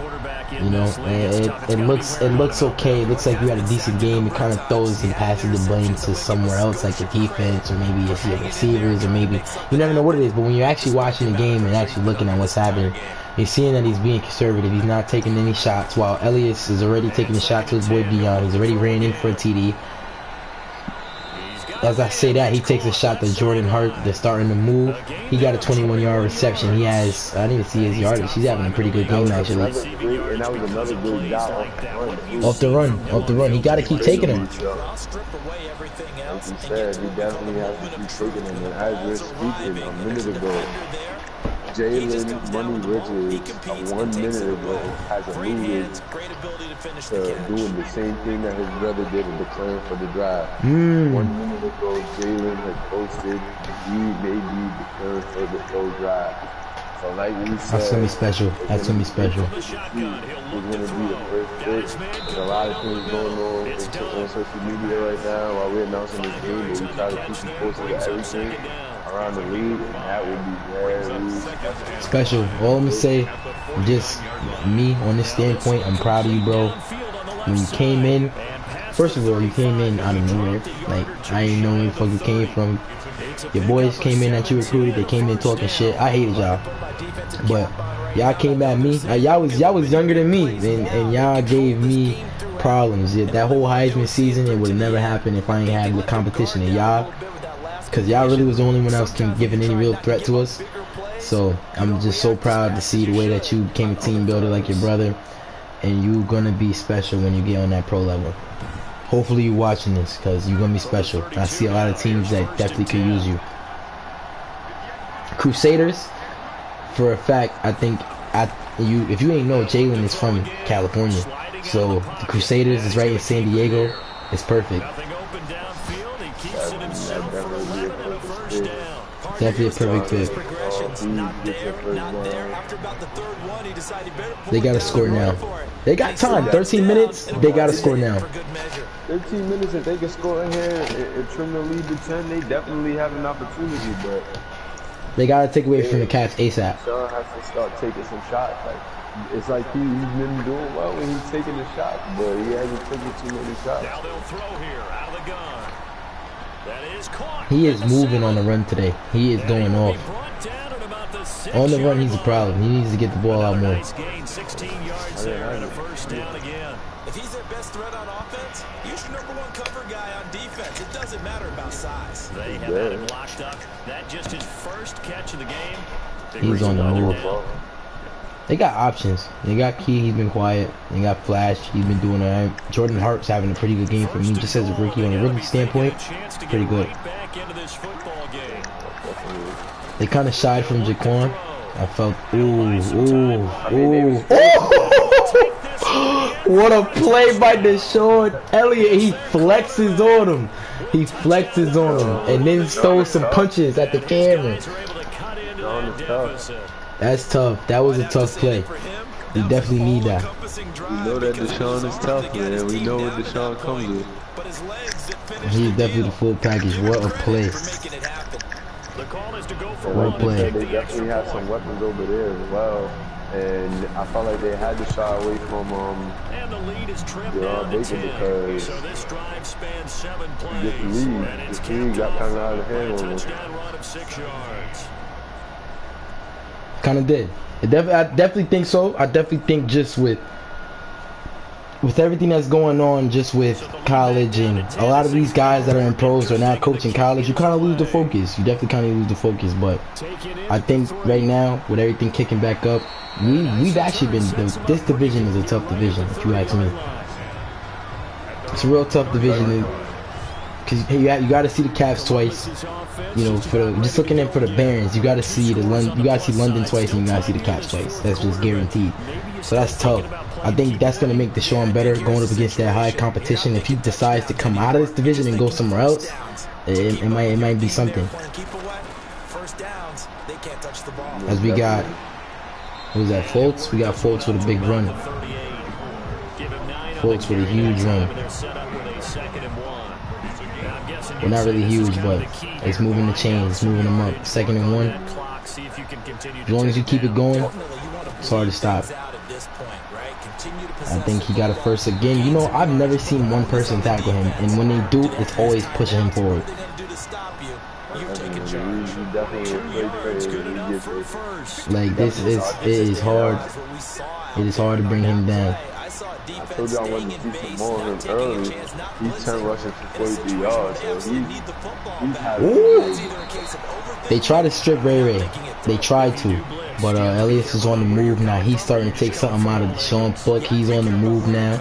You know, and it looks okay. It looks like you had a decent game. It kind of throws and passes the blame to somewhere else, like the defense, or maybe it's your receivers, or maybe you never know what it is. But when you're actually watching the game and actually looking at what's happening, you're seeing that he's being conservative. He's not taking any shots, while Elias is already taking a shot to his boy Dion. He's already ran in for a TD. As I say that, he takes a shot to Jordan Hart. They're starting to move. He got a 21-yard reception. He has, I didn't see his yardage. He's having a pretty good game, actually. And that was another good job off the run. He got to keep taking them. Like you said, he definitely has to keep taking them. And as we're speaking a minute ago, Jalen Money Richards, 1 minute ago, has alluded to doing the same thing that his brother did in declaring for the draft. 1 minute ago, Jalen had posted he may be declaring for the draft. So like we said, that's gonna be special. That's gonna be special. He's gonna be the first pick. There's a lot of things going on social media right now while we're announcing this game, but we try to keep you posted to everything around the league, and that would be very special. All I'm gonna say, just me on this standpoint, I'm proud of you, bro. When you came in, first of all, you came in out of nowhere. Like, I ain't know where the fuck you came from. Your boys came in that you recruited. They came in talking shit. I hated y'all, but y'all came at me. Y'all was younger than me, and y'all gave me problems. Yeah, that whole Heisman season, it would have never happened if I ain't had the competition in y'all. Because y'all really was the only one else giving any real threat to us. So I'm just so proud to see the way that you became a team builder like your brother. and you're gonna be special when you get on that pro level. Hopefully you're watching this, because you're gonna be special. I see a lot of teams that definitely could use you. Crusaders, for a fact, I think if you ain't know, Jalen is from California, so the Crusaders is right in San Diego. It's perfect. Definitely a perfect fit. They gotta score now. They got time. 13 minutes. They gotta score now. 13 minutes. If they can score in here and trim the lead to 10, they definitely have an opportunity. But they gotta take away from the Cavs ASAP. Sean has to start taking some shots. Like it's like he's been doing well when he's taking the shots, but he hasn't taken too many shots. Now they'll throw here out of the gun. That is caught. He is moving on the run today. He is going off. On the run, he's a problem. He needs to get the ball out more. 16 yards there and a first down again. If he's their best threat on offense, use your #1 cover guy on defense. It doesn't matter about size. They have had him locked up. That just his first catch of the game. He's on the move. They got options. They got Key. He's been quiet. They got Flash. He's been doing alright. Jordan Hart's having a pretty good game for me, just as a rookie. On a rookie standpoint, pretty good. They kind of shied from Jaquan. I felt, what a play by Deshaun Elliott. He flexes on him. He flexes on him and then stole some punches at the camera. That's tough. That was a tough play. We definitely need that. We know that Deshaun is tough, man. We know what Deshaun comes with. He's definitely the full package. What a play. What a play. They definitely have some weapons over there as well. And I felt like they had to shy away from and the lead is trimmed down to 10, because so this drive spans 7 plays. This lead got kind of out of hand on them. Touchdown run of 6 yards. Kind of did. I definitely think so. I definitely think just with everything that's going on, just with college and a lot of these guys that are in pros are now coaching college, you kind of lose the focus. You definitely kind of lose the focus. But I think right now, with everything kicking back up, we've actually been, this division is a tough division, if you ask me. It's a real tough division, because you got to see the Cavs twice. You know, just looking in for the Barons, you got to see London twice, and you got to see the Cavs twice. That's just guaranteed. So that's tough. I think that's going to make Deshaun better going up against that high competition. If he decides to come out of this division and go somewhere else, it might be something. As we got, what was that, Fultz? We got Fultz with a big run. Fultz with a huge run. Well, not really huge, but it's moving the chains, it's moving them up. 2nd and 1. As long as you keep it going, it's hard to stop. I think he got a first again. You know, I've never seen one person tackle him, and when they do, it's always pushing him forward. Like, it is hard. It is hard to bring him down. I told you I wanted to see some more of him early. He's 10 rushes for 43 yards, so he's having. They try to strip Ray. They tried to, but Elias is on the move now. He's starting to take something out of Deshaun Buck. He's on the move now.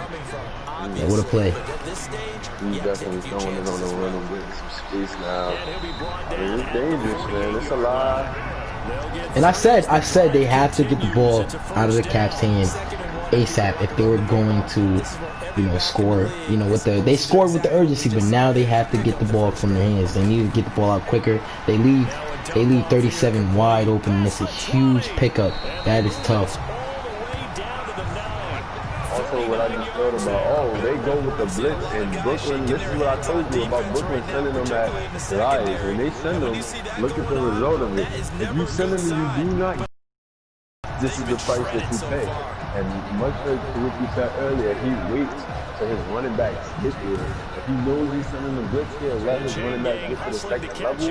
Yeah, what a play. He's definitely throwing it on the run and getting some space now. I mean, it's dangerous, man. It's a lot. And I said they have to get the ball out of the Cavs' hands ASAP if they were going to, you know, score. You know, they scored with the urgency, but now they have to get the ball from their hands. They need to get the ball out quicker. They leave 37 wide open, and it's a huge pickup. That is tough. Also, what I just thought about, they go with the blitz in Brooklyn. This is what I told you about Brooklyn sending them at drives. When they send them, look at the result of it. If you send them and you do not, this is the price that you pay. And much like what you said earlier, he waits for his running backs to get there. If he knows he's sending the blitz here, let his running back get to the second level,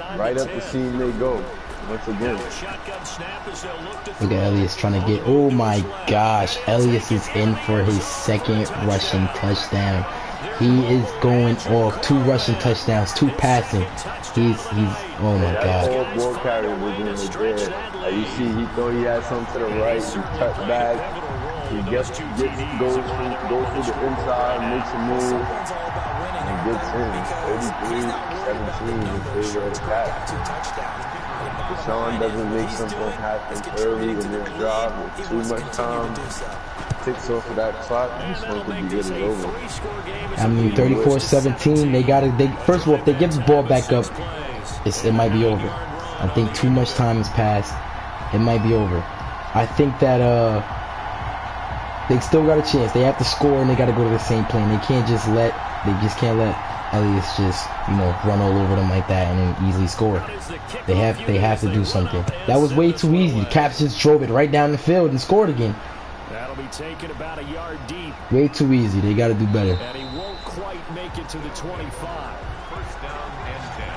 and right up the seam they go. Once again. Look at Elias trying to get, oh my gosh, Elias is in for his 2nd rushing touchdown. He is going off. 2 rushing touchdowns, 2 passing. He's oh my That God. whole ball carrier was in the there. Like you see, he thought he had something to the right. He cut back. He goes through the inside, makes a move, and gets in. 33-17 in favor of the Cats. Deshaun doesn't make something happen early in this drive with too much time. Takes off of that clock, and this one could be good as over. I mean, 34-17. They first of all, if they give the ball back up, it might be over. I think too much time has passed. It might be over. I think that they still got a chance. They have to score, and they got to go to the same plan. They can't just let Elias just, you know, run all over them like that and then easily score. They have to do something. That was way too easy. The Caps just drove it right down the field and scored again. That'll be taken about a yard deep. Way too easy. They got to do better. And he won't quite make it to the 25. First down and 10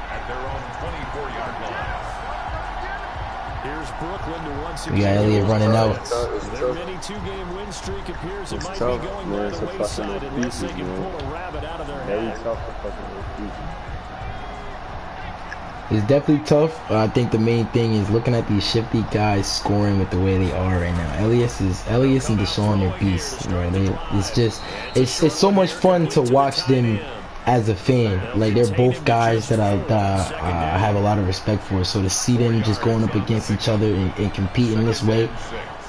at their own 24-yard line. Here's Brooklyn to once again. We got Elliott running out. Their mini 2-game win streak appears it might tough, be going man. by It's the a fucking wayside unless they pieces, can man. pull a rabbit out of their Very hat. tough to fucking repeat. It's definitely tough. I think the main thing is looking at these shifty guys scoring with the way they are right now. Elias and Deshaun are beasts. You know, it's so much fun to watch them as a fan. Like, they're both guys that I have a lot of respect for. So to see them just going up against each other and compete in this way,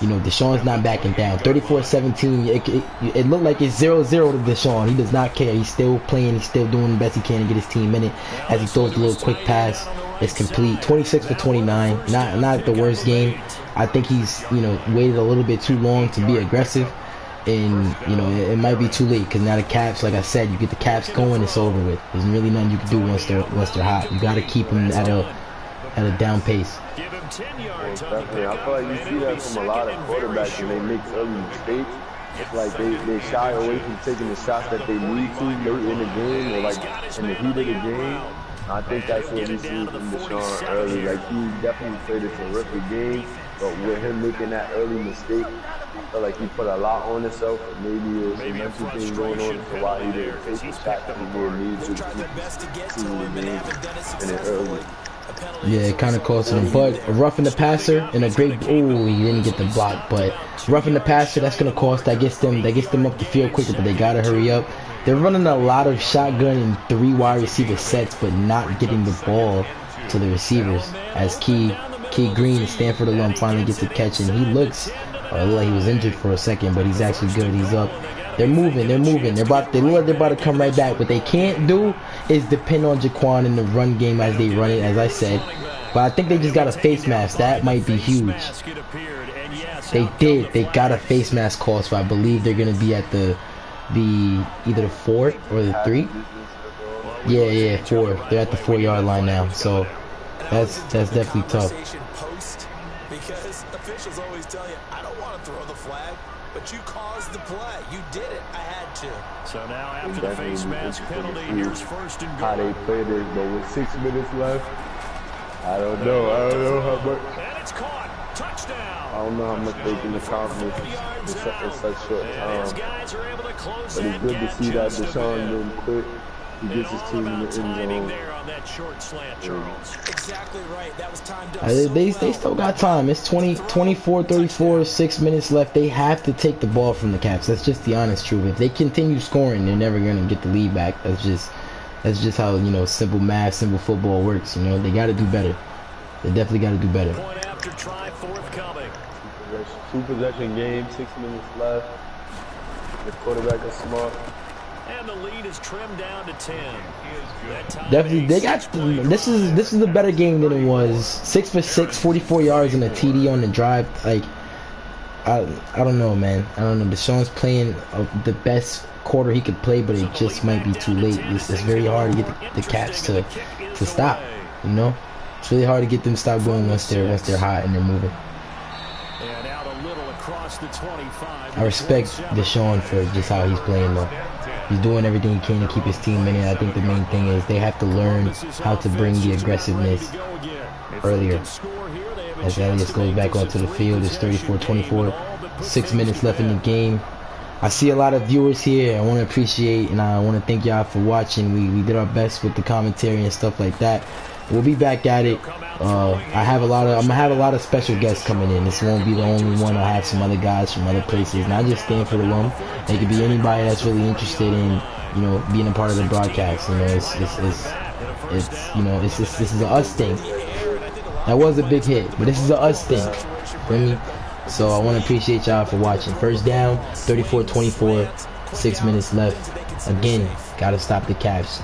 you know, Deshaun's not backing down. 34-17. It looked like it's 0-0 to Deshaun. He does not care. He's still playing. He's still doing the best he can to get his team in it. As he throws a little quick pass, it's complete. 26 for 29. Not the worst game. I think he's, you know, waited a little bit too long to be aggressive. And, you know, it might be too late because now the Caps, like I said, you get the Caps going, it's over with. There's really nothing you can do once they're hot. You got to keep them at a down pace. Give him 10 yards. Definitely. I feel like you see that from a lot of quarterbacks when they make early mistakes. It's like they shy away from taking the shots that they need to late in the game or like in the heat of the game. I think that's what we see from Deshaun early. Like, he definitely played a terrific game, but with him making that early mistake, I feel like he put a lot on himself. Maybe it was a mental thing going on to why he didn't take the shot that he really needed to keep the game in it early. Yeah, it kind of cost him. But roughing the passer and a great. Oh, he didn't get the block. But roughing the passer, that's gonna cost. That gets them up the field quicker. But they gotta hurry up. They're running a lot of shotgun and 3 wide receiver sets, but not getting the ball to the receivers. As Key Green, Stanford alum, finally gets a catch, and he looks like he was injured for a second, but he's actually good. He's up. They're moving. They look like they're about to come right back. What they can't do is depend on Jaquan in the run game as they run it, as I said. But I think they just got a face mask. That might be huge. They got a face mask call, so I believe they're gonna be at either the 4 or the 3. Yeah, 4. They're at the 4-yard line now. So that's definitely tough. Because officials always tell you, I don't want to throw the flag, but you caused the play. You did it. I had to. So now after the face mask penalty, here's first and How they goal. play this, but with 6 minutes left, I don't know how much. And it's caught. Touchdown. I don't know how much they can accomplish in such short His time. guys are able to close But it's that good to gap see that just a Deshaun bit. didn't quit. He gets his All team in about the end timing zone. there on that short slant, Charles. Exactly right. That was timed up They still got time. It's 24-34, 6 minutes left. They have to take the ball from the Caps. That's just the honest truth. If they continue scoring, they're never gonna get the lead back. That's just how, you know, simple math, simple football works. You know, they got to do better. They definitely got to do better. Point after try forthcoming. 2-possession game, 6 minutes left. The quarterback is smart. And the lead is trimmed down to 10. That time Definitely, they ace got. is pretty This is a better game than it was. 6 for 6, 44 yards and a TD on the drive. Like, I don't know, man. I don't know. Deshaun's playing the best quarter he could play, but it just might be too late. It's very hard to get the Cats to stop. You know, it's really hard to get them to stop going once they're hot and they're moving. And out a little across the 25. I respect Deshaun for just how he's playing though. He's doing everything he can to keep his team in it. I think the main thing is they have to learn how to bring the aggressiveness earlier. As Elias goes back onto the field, it's 34-24. 6 minutes left in the game. I see a lot of viewers here. I want to appreciate and I want to thank y'all for watching. We did our best with the commentary and stuff like that. We'll be back at it. I'm gonna have a lot of special guests coming in. This won't be the only one. I'll have some other guys from other places, not just Stanford alum. It could be anybody that's really interested in, you know, being a part of the broadcast. You know, this is a us thing. That was a big hit, but this is a us thing. Feel me? So I want to appreciate y'all for watching. First down, 34-24, 6 minutes left. Again, gotta stop the Cavs.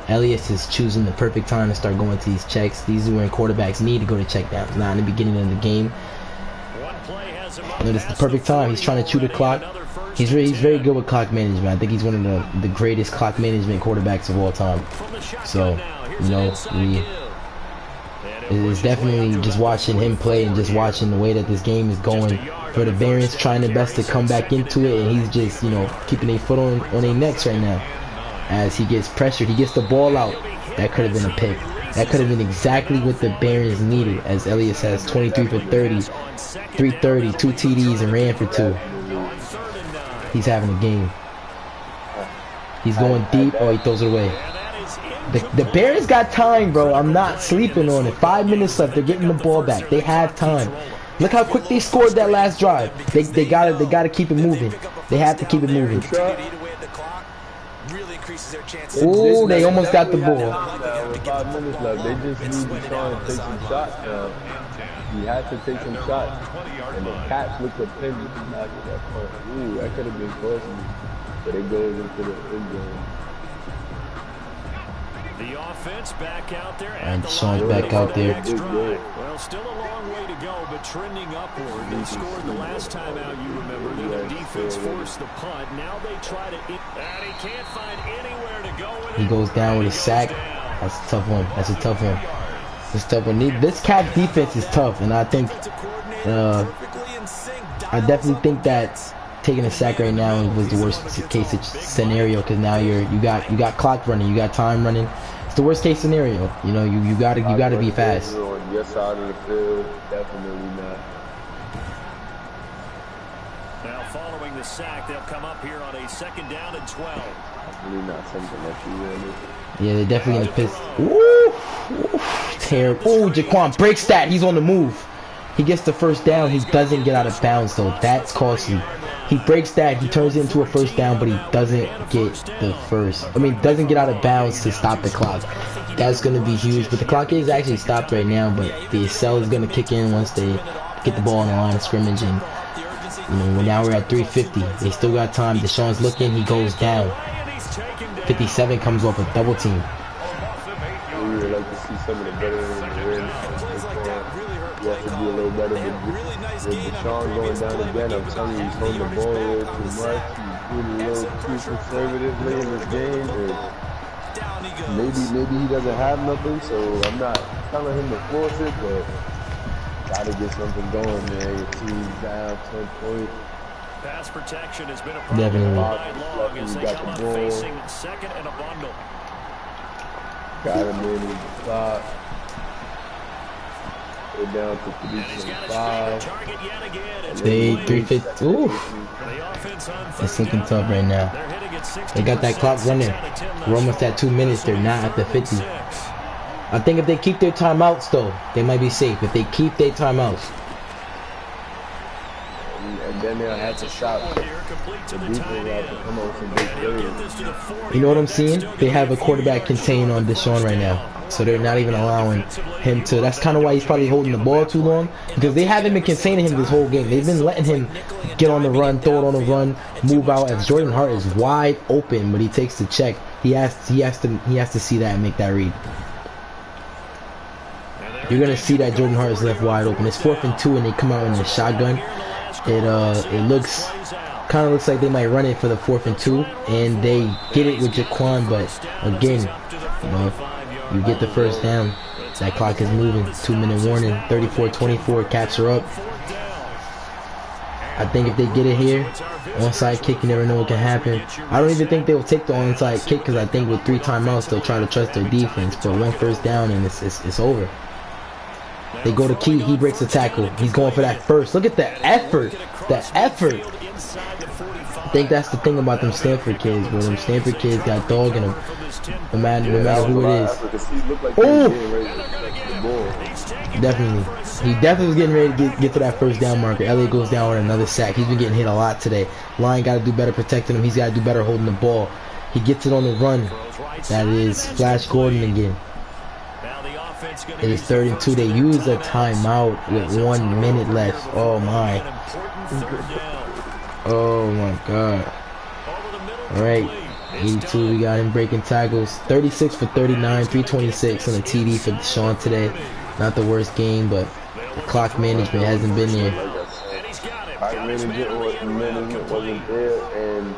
Elias is choosing the perfect time to start going to these checks. These are when quarterbacks need to go to check downs, not in the beginning of the game. You know, this is the perfect time. He's trying to chew the clock. He's very good with clock management. I think he's one of the greatest clock management quarterbacks of all time. So, you know, it's definitely just watching him play and just watching the way that this game is going. For the Barons trying their best to come back into it, and he's just, you know, keeping their foot on their necks right now. As he gets pressured, he gets the ball out. That could have been a pick. That could have been exactly what the Barons needed, as Elias has 23 for 30, 330, 2 TDs, and ran for 2. He's having a game. He's going deep. Oh, he throws it away. The Barons got time, bro. I'm not sleeping on it. 5 minutes left. They're getting the ball back. They have time. Look how quick they scored that last drive. They gotta keep it moving. They have to keep it moving. Oh, they almost got the ball. With 5 minutes left, they just need to try and take some shots now. He had to take some shots. And the Cats looked up him just not get that punt. Ooh, that could have been costly. But it goes into the end zone. The offense back out there. And Sean's back out there. Well, still a long way to go, but trending upward. They scored the last time out, you remember. Then their defense forced the punt. Now they try to... And he can't find anywhere to go. He goes down with a sack. That's a tough one. That's a tough one. It's a tough one. This Cat defense is tough, and I think... I definitely think that taking a sack right now was the worst case scenario, because now you got clock running, you got time running. It's the worst case scenario. You know, you gotta be fast. On your side of the field, definitely not. Now following the sack, they'll come up here on a 2nd down and 12. Definitely not something that you really. Yeah, they're definitely gonna piss. Ooh, terrible. Ooh, Jaquan breaks that. He's on the move. He gets the first down. He doesn't get out of bounds though. That's costly. He breaks that. He turns it into a first down, but he doesn't get the first. I mean, doesn't get out of bounds to stop the clock. That's going to be huge. But the clock is actually stopped right now. But the cell is going to kick in once they get the ball on the line of scrimmage. And you know, now we're at 3:50. They still got time. Deshaun's looking. He goes down. 57 comes off a double team. We would like to see some of the veterans in the ring. You have to be a little better with Deshaun going down again. I'm telling you, he's holding the ball a little too much. He's doing a little too conservatively in this game. And maybe he doesn't have nothing, so I'm not telling him to force it, but gotta get something going, man. Your team's down 10 points. Pass protection has been a problem all night long as they come up facing 2nd and a bundle. Got him in with the clock. We're down to 3:25. They 350. Ooh, it's looking tough right now. They got that clock running. We're almost at 2 minutes. They're not at the 50. I think if they keep their timeouts, though, they might be safe. If they keep their timeouts. And then they'll have to stop. The defense have to come up with some big plays. You know what I'm seeing? They have a quarterback contained on Deshaun right now. So they're not even allowing him to. That's kind of why he's probably holding the ball too long, because they haven't been containing him this whole game. They've been letting him get on the run, throw it on the run, move out. As Jordan Hart is wide open, but he takes the check. He has to see that and make that read. You're gonna see that Jordan Hart is left wide open. It's 4th and 2, and they come out in the shotgun. It looks kind of looks like they might run it for the 4th and 2, and they get it with Jaquan. But again, you know, you get the first down. That clock is moving. 2-minute warning. 34-24. Cats are up. I think if they get it here, onside kick, you never know what can happen. I don't even think they'll take the onside kick, because I think with 3 timeouts they'll try to trust their defense. But 1 first down and it's over. They go to Key. He breaks the tackle. He's going for that first. Look at the effort. The effort. I think that's the thing about them Stanford kids, bro. Them Stanford kids got dog in them. No matter who it is. Oh! Definitely. He definitely was getting ready to get to that first down marker. Elliott goes down with another sack. He's been getting hit a lot today. Lion got to do better protecting him. He's got to do better holding the ball. He gets it on the run. That is Flash Gordon again. It is 3rd and 2. They use a timeout with 1 minute left. Oh my. Oh my god. Alright. 82, we got him breaking tackles. 36 for 39, 326 on the TD for Deshaun today. Not the worst game, but the clock management hasn't been there. Management wasn't there, and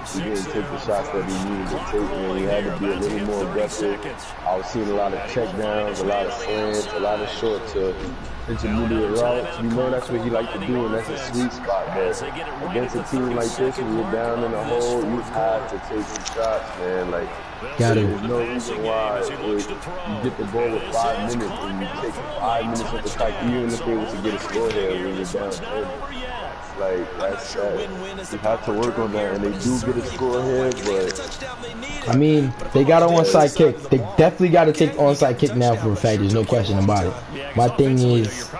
he didn't take the shots that he needed to take, and he had to be a little more aggressive. I was seeing a lot of checkdowns, a lot of slants, a lot of short to intermediate routes. You know that's what he liked to do, and that's a sweet spot. But against a team like this, when you're down in a hole, you have to take some shots, man. Like, there's no reason why you get the ball with 5 minutes and you take 5 minutes off the clock, even if they was to get a score here when you're down 10. Like, that's you have to work on that, and they do get a score here, but I mean, they got an onside kick. They definitely got to take the onside kick now for a fact. There's no question about it. My thing is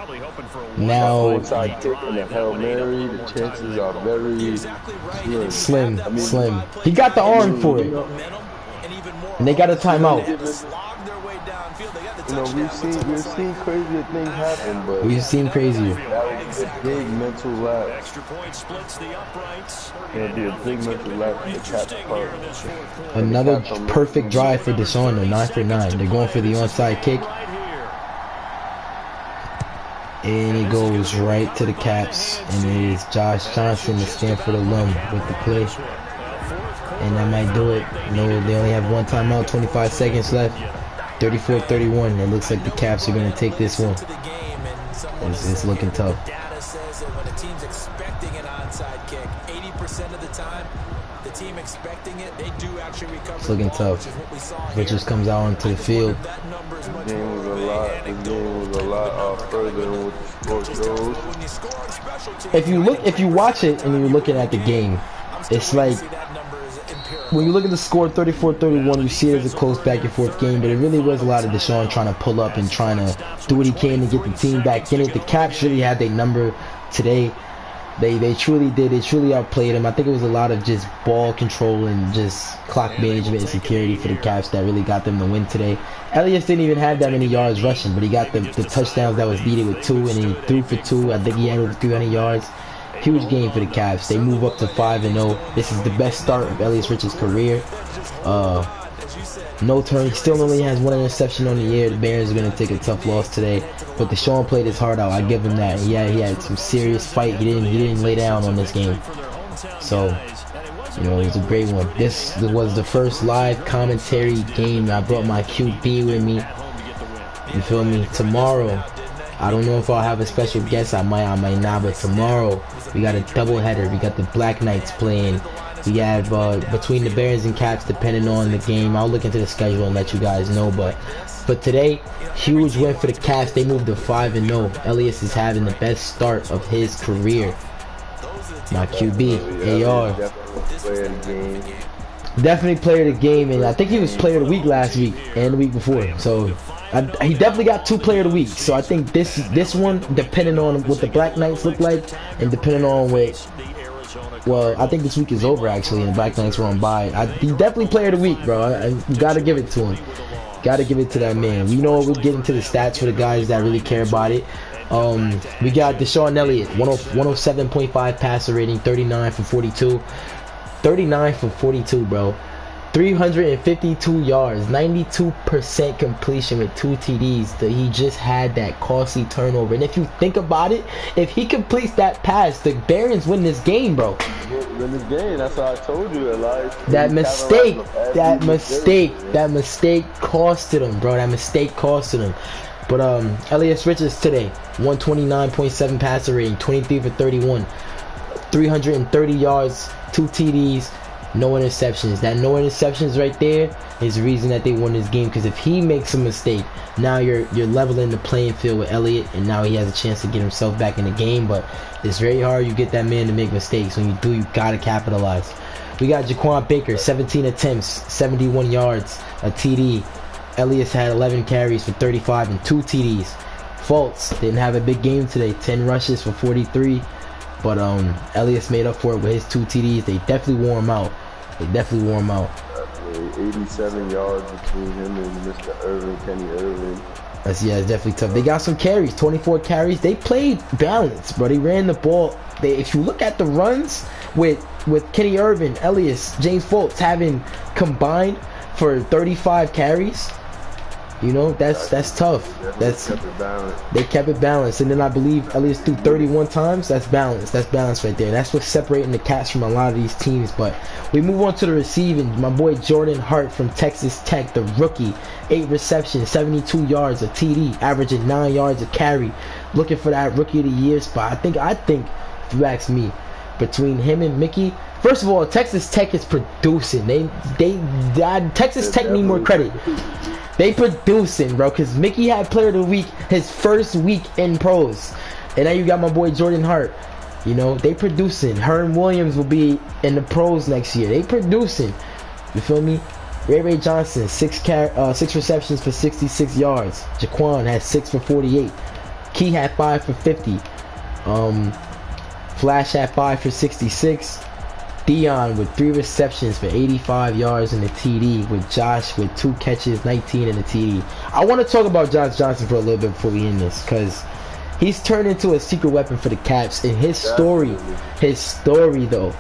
now onside kick and a Hail Mary, the chances are very slim. Slim. He got the arm for it, and they got a timeout. You know, we've seen crazier things happen, but we've seen crazier. That would be a big mental lapse. It'll be a big mental lapse in the Caps part. Another perfect drive for Deshaun, though, 9 for 9. They're going for the onside kick. And it goes right to the Caps. And it is Josh Johnson, the Stanford alum, with the play. And that might do it. No, they only have one timeout, 25 seconds left. 34-31. It looks like the Caps are going to take this one. It's looking tough. Data says that when a team's expecting an onside kick, 80% of the time, the team expecting it, they do actually recover. It's looking tough. Richards comes out onto the field. The game was a lot further than what the score shows. If you watch it and you're looking at the game, it's like when you look at the score 34-31, you see it as a close back and forth game, but it really was a lot of Deshaun trying to pull up and trying to do what he can to get the team back in it. The Caps really had their number today. They truly did. They truly outplayed him. I think it was a lot of just ball control and just clock management and security for the Caps that really got them the win today. Elias didn't even have that many yards rushing, but he got the touchdowns that was needed with 2, and he threw for 2. I think he had over 300 yards. Huge game for the Cavs. They move up to 5-0. This is the best start of Elias Richards' career. No turn. He still only has 1 interception on the year. The Bears are going to take a tough loss today. But Deshaun played his heart out. I give him that. He had some serious fight. He didn't lay down on this game. So, you know, it was a great one. This was the first live commentary game. I brought my QB with me. You feel me? Tomorrow, I don't know if I'll have a special guest. I might not. But tomorrow, we got a doubleheader. We got the Black Knights playing. We have between the Bears and Caps, depending on the game. I'll look into the schedule and let you guys know. But today, huge win for the Caps. They moved to 5-0. Elias is having the best start of his career. My QB, AR. Definitely player of the game, and I think he was player of the week last week and the week before. So he definitely got 2 player of the week. So I think this one, depending on what the Black Knights look like, and depending on what. Well, I think this week is over actually, and the Black Knights were on bye. He definitely player of the week, bro. You gotta give it to him. Gotta give it to that man. We know we'll get into the stats for the guys that really care about it. We got Deshaun Elliott, 107.5 passer rating, 39 for 42. 39 for 42, bro. 352 yards, 92% completion with 2 TDs. He just had that costly turnover. And if you think about it, if he completes that pass, the Barons win this game, bro. Win this game. That's what I told you, Elias. That mistake costed him, bro. That mistake costed him. But Elias Richards today, 129.7 passer rating, 23 for 31, 330 yards, 2 TDs. No interceptions. That no interceptions right there is the reason that they won this game. Because if he makes a mistake, now you're leveling the playing field with Elliott, and now he has a chance to get himself back in the game. But it's very hard. You get that man to make mistakes. When you do, you gotta capitalize. We got Jaquan Baker, 17 attempts, 71 yards, a TD. Elias had 11 carries for 35 and 2 TDs. Fultz didn't have a big game today, 10 rushes for 43. But Elias made up for it with his 2 TDs. They definitely wore him out. 87 yards between him and Mr. Irvin, Kenny Irvin. It's definitely tough. They got some carries, 24 carries. They played balanced, bro. They ran the ball. If you look at the runs with Kenny Irvin, Elias, James Fultz having combined for 35 carries, you know, that's tough. They kept it balanced, and then I believe Elias threw 31 times. That's balance. That's balance right there. That's what's separating the Cats from a lot of these teams. But we move on to the receiving. My boy Jordan Hart from Texas Tech, the rookie, 8 receptions, 72 yards, a TD, averaging 9 yards a carry. Looking for that Rookie of the Year spot. I think if you ask me, between him and Mickey. First of all, Texas Tech is producing. Texas Tech need more credit. They producing, bro, because Mickey had Player of the Week his first week in pros. And now you got my boy Jordan Hart. You know, they producing. Herm Williams will be in the pros next year. They producing. You feel me? Ray Johnson, 6 receptions for 66 yards. Jaquan had 6 for 48. Key had 5 for 50. Flash had 5 for 66. Dion with 3 receptions for 85 yards and a TD, with Josh with 2 catches, 19 and a TD. I want to talk about Josh Johnson for a little bit before we end this, because he's turned into a secret weapon for the Caps. And his story though,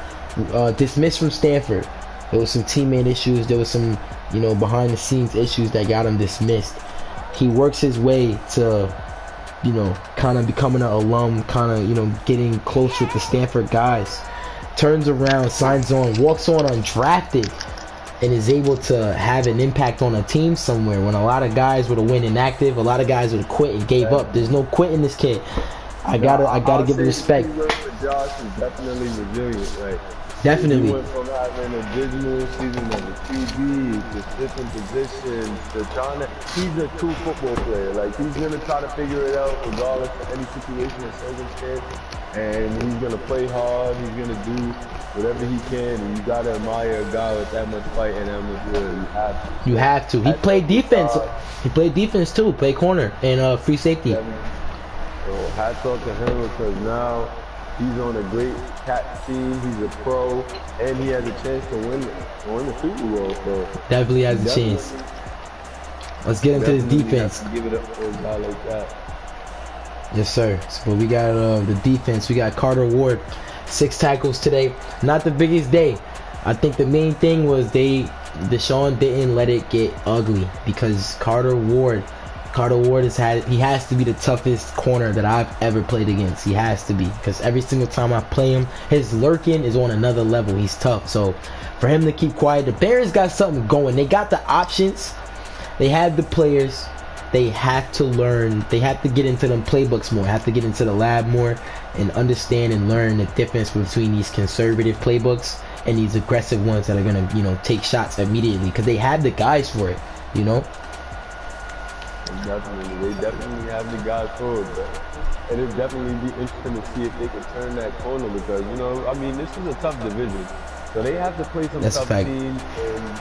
dismissed from Stanford. There was some teammate issues. There was some, you know, behind the scenes issues that got him dismissed. He works his way to, you know, kind of becoming an alum, kind of, you know, getting close with the Stanford guys. Turns around, signs on, walks on undrafted, and is able to have an impact on a team somewhere when a lot of guys would have went inactive, a lot of guys would have quit and gave up. There's no quitting this kid. I gotta give it respect. Josh is definitely resilient, right? Definitely. He went from having a dismal season as a QB to different positions to trying to. He's a true football player. Like, he's gonna try to figure it out regardless of any situation or circumstance. And he's gonna play hard. He's gonna do whatever he can. And you gotta admire a guy with that much fight and that much will. You have to. He played defense. He played defense too. Played corner and free safety. So hats off to him, because now he's on a great Cat team. He's a pro, and he has a chance to win the Super Bowl. So definitely has a chance. Let's get into his defense. Give it up for a guy like that. Yes, sir. So we got the defense. We got Carter Ward, 6 tackles today. Not the biggest day. I think the main thing was Deshaun didn't let it get ugly, because Carter Ward he has to be the toughest corner that I've ever played against. He has to be, because every single time I play him, his lurking is on another level. He's tough. So for him to keep quiet, the Bears got something going. They got the options. They have the players. They have to learn. They have to get into them playbooks more. Have to get into the lab more and understand and learn the difference between these conservative playbooks and these aggressive ones that are gonna, you know, take shots immediately, because they have the guys for it. You know. They definitely have the guys for it, but it'll definitely be interesting to see if they can turn that corner, because, you know, I mean, this is a tough division, so they have to play some tough teams, and,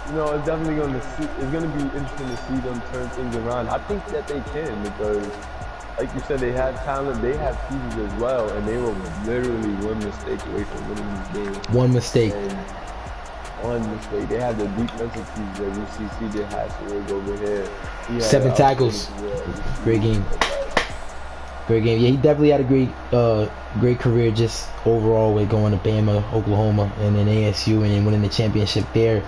you know, it's definitely it's gonna be interesting to see them turn things around. I think that they can, because, like you said, they have talent, they have pieces as well, and they were literally one mistake away from winning these games. One mistake. They had the defensive piece that you see CJ Hasselwood over here. 7 tackles. Great game. Great game. Yeah, he definitely had a great career just overall, with going to Bama, Oklahoma, and then ASU, and then winning the championship there.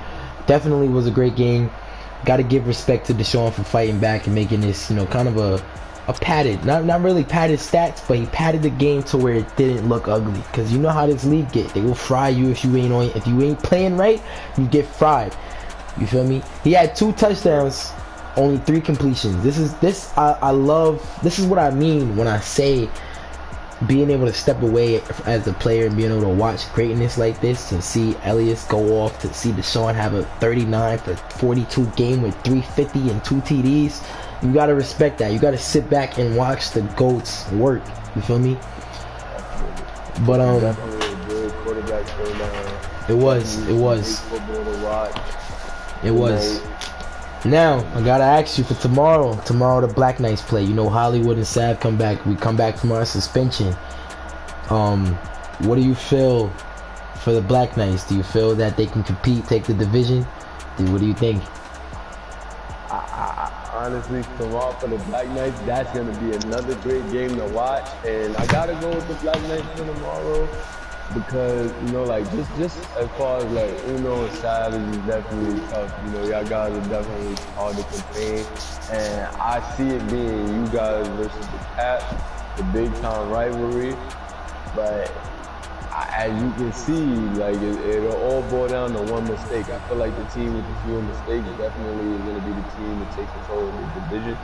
Definitely was a great game. Got to give respect to Deshaun for fighting back and making this, you know, kind of a padded, not really padded stats, but he padded the game to where it didn't look ugly. Because you know how this league get. They will fry you if you ain't playing right. You get fried. You feel me? He had 2 touchdowns, only 3 completions. This is what I mean when I say being able to step away as a player and being able to watch greatness like this, to see Elias go off, to see Deshaun have a 39 for 42 game with 350 and 2 TDs, you gotta respect that. You gotta sit back and watch the GOATs work. You feel me? But definitely a good quarterback showdown. it was. Football to watch. It was. Now, I gotta ask you for tomorrow. Tomorrow the Black Knights play. You know, Hollywood and Sav come back. We come back from our suspension. What do you feel for the Black Knights? Do you feel that they can compete, take the division? What do you think? Honestly, tomorrow for the Black Knights, that's going to be another great game to watch. And I got to go with the Black Knights for tomorrow because, you know, like, just as far as, like, Uno and Savage is definitely tough. You know, y'all guys are definitely hard to contain. And I see it being you guys versus the Caps, the big-time rivalry. But as you can see, like, it'll all boil down to one mistake. I feel like the team with the fewer mistakes definitely is going to be the team that takes control of the division.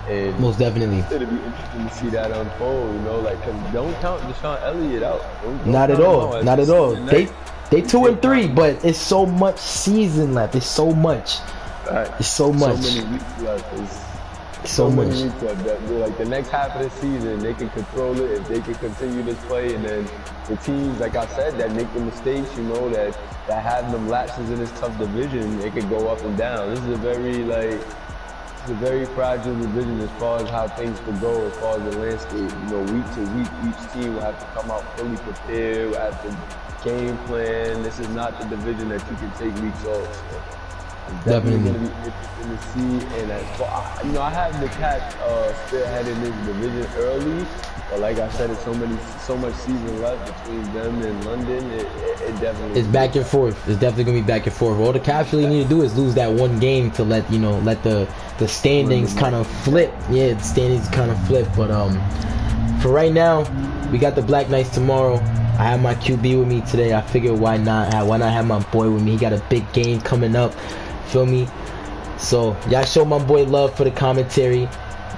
And most definitely. It'll be interesting to see that unfold, you know, like, cause don't count Deshaun Elliott out. Don't Not at all. Not at all. They 2-3, but it's so much season left. It's so much. It's so much. So many weeks left. It's so much. Many weeks left. That, like, the next half of the season, they can control it if they can continue this play, and then the teams, like I said, that make the mistakes, you know, that have them lapses in this tough division, it could go up and down. This is a very, like, it's a very fragile division as far as how things could go, as far as the landscape. You know, week to week, each team will have to come out fully prepared, will have to game plan. This is not the division that you can take weeks off. So it's definitely going to be interesting to see. And as far, you know, I have the Cats spearheading this division early, but like I said, it's so much season left between them and London. It definitely it's back and forth. It's definitely gonna be back and forth. All the Caps really need to do is lose that one game to let the standings kind of flip. Yeah, the standings kind of flip. But for right now, we got the Black Knights tomorrow. I have my QB with me today. I figured why not have my boy with me. He got a big game coming up. Feel me? So y'all show my boy love for the commentary.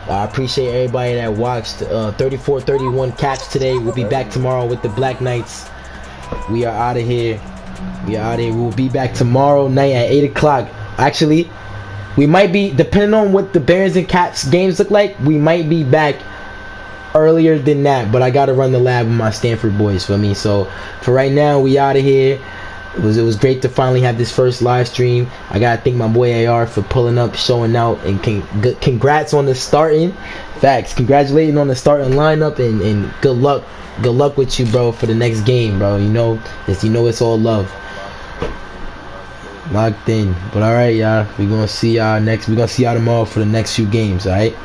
I appreciate everybody that watched. 34-31 Caps today. We'll be back tomorrow with the Black Knights. We are out of here. We'll be back tomorrow night at 8 o'clock. Actually, we might be, depending on what the Barons and Caps games look like, we might be back earlier than that. But I got to run the lab with my Stanford boys, for me. So for right now, we out of here. It was great to finally have this first live stream. I gotta thank my boy AR for pulling up, showing out, and congrats on the starting. Facts, congratulating on the starting lineup, and good luck with you, bro, for the next game, bro. You know it's all love. Locked in. But all right, y'all, we're gonna see y'all tomorrow for the next few games. All right.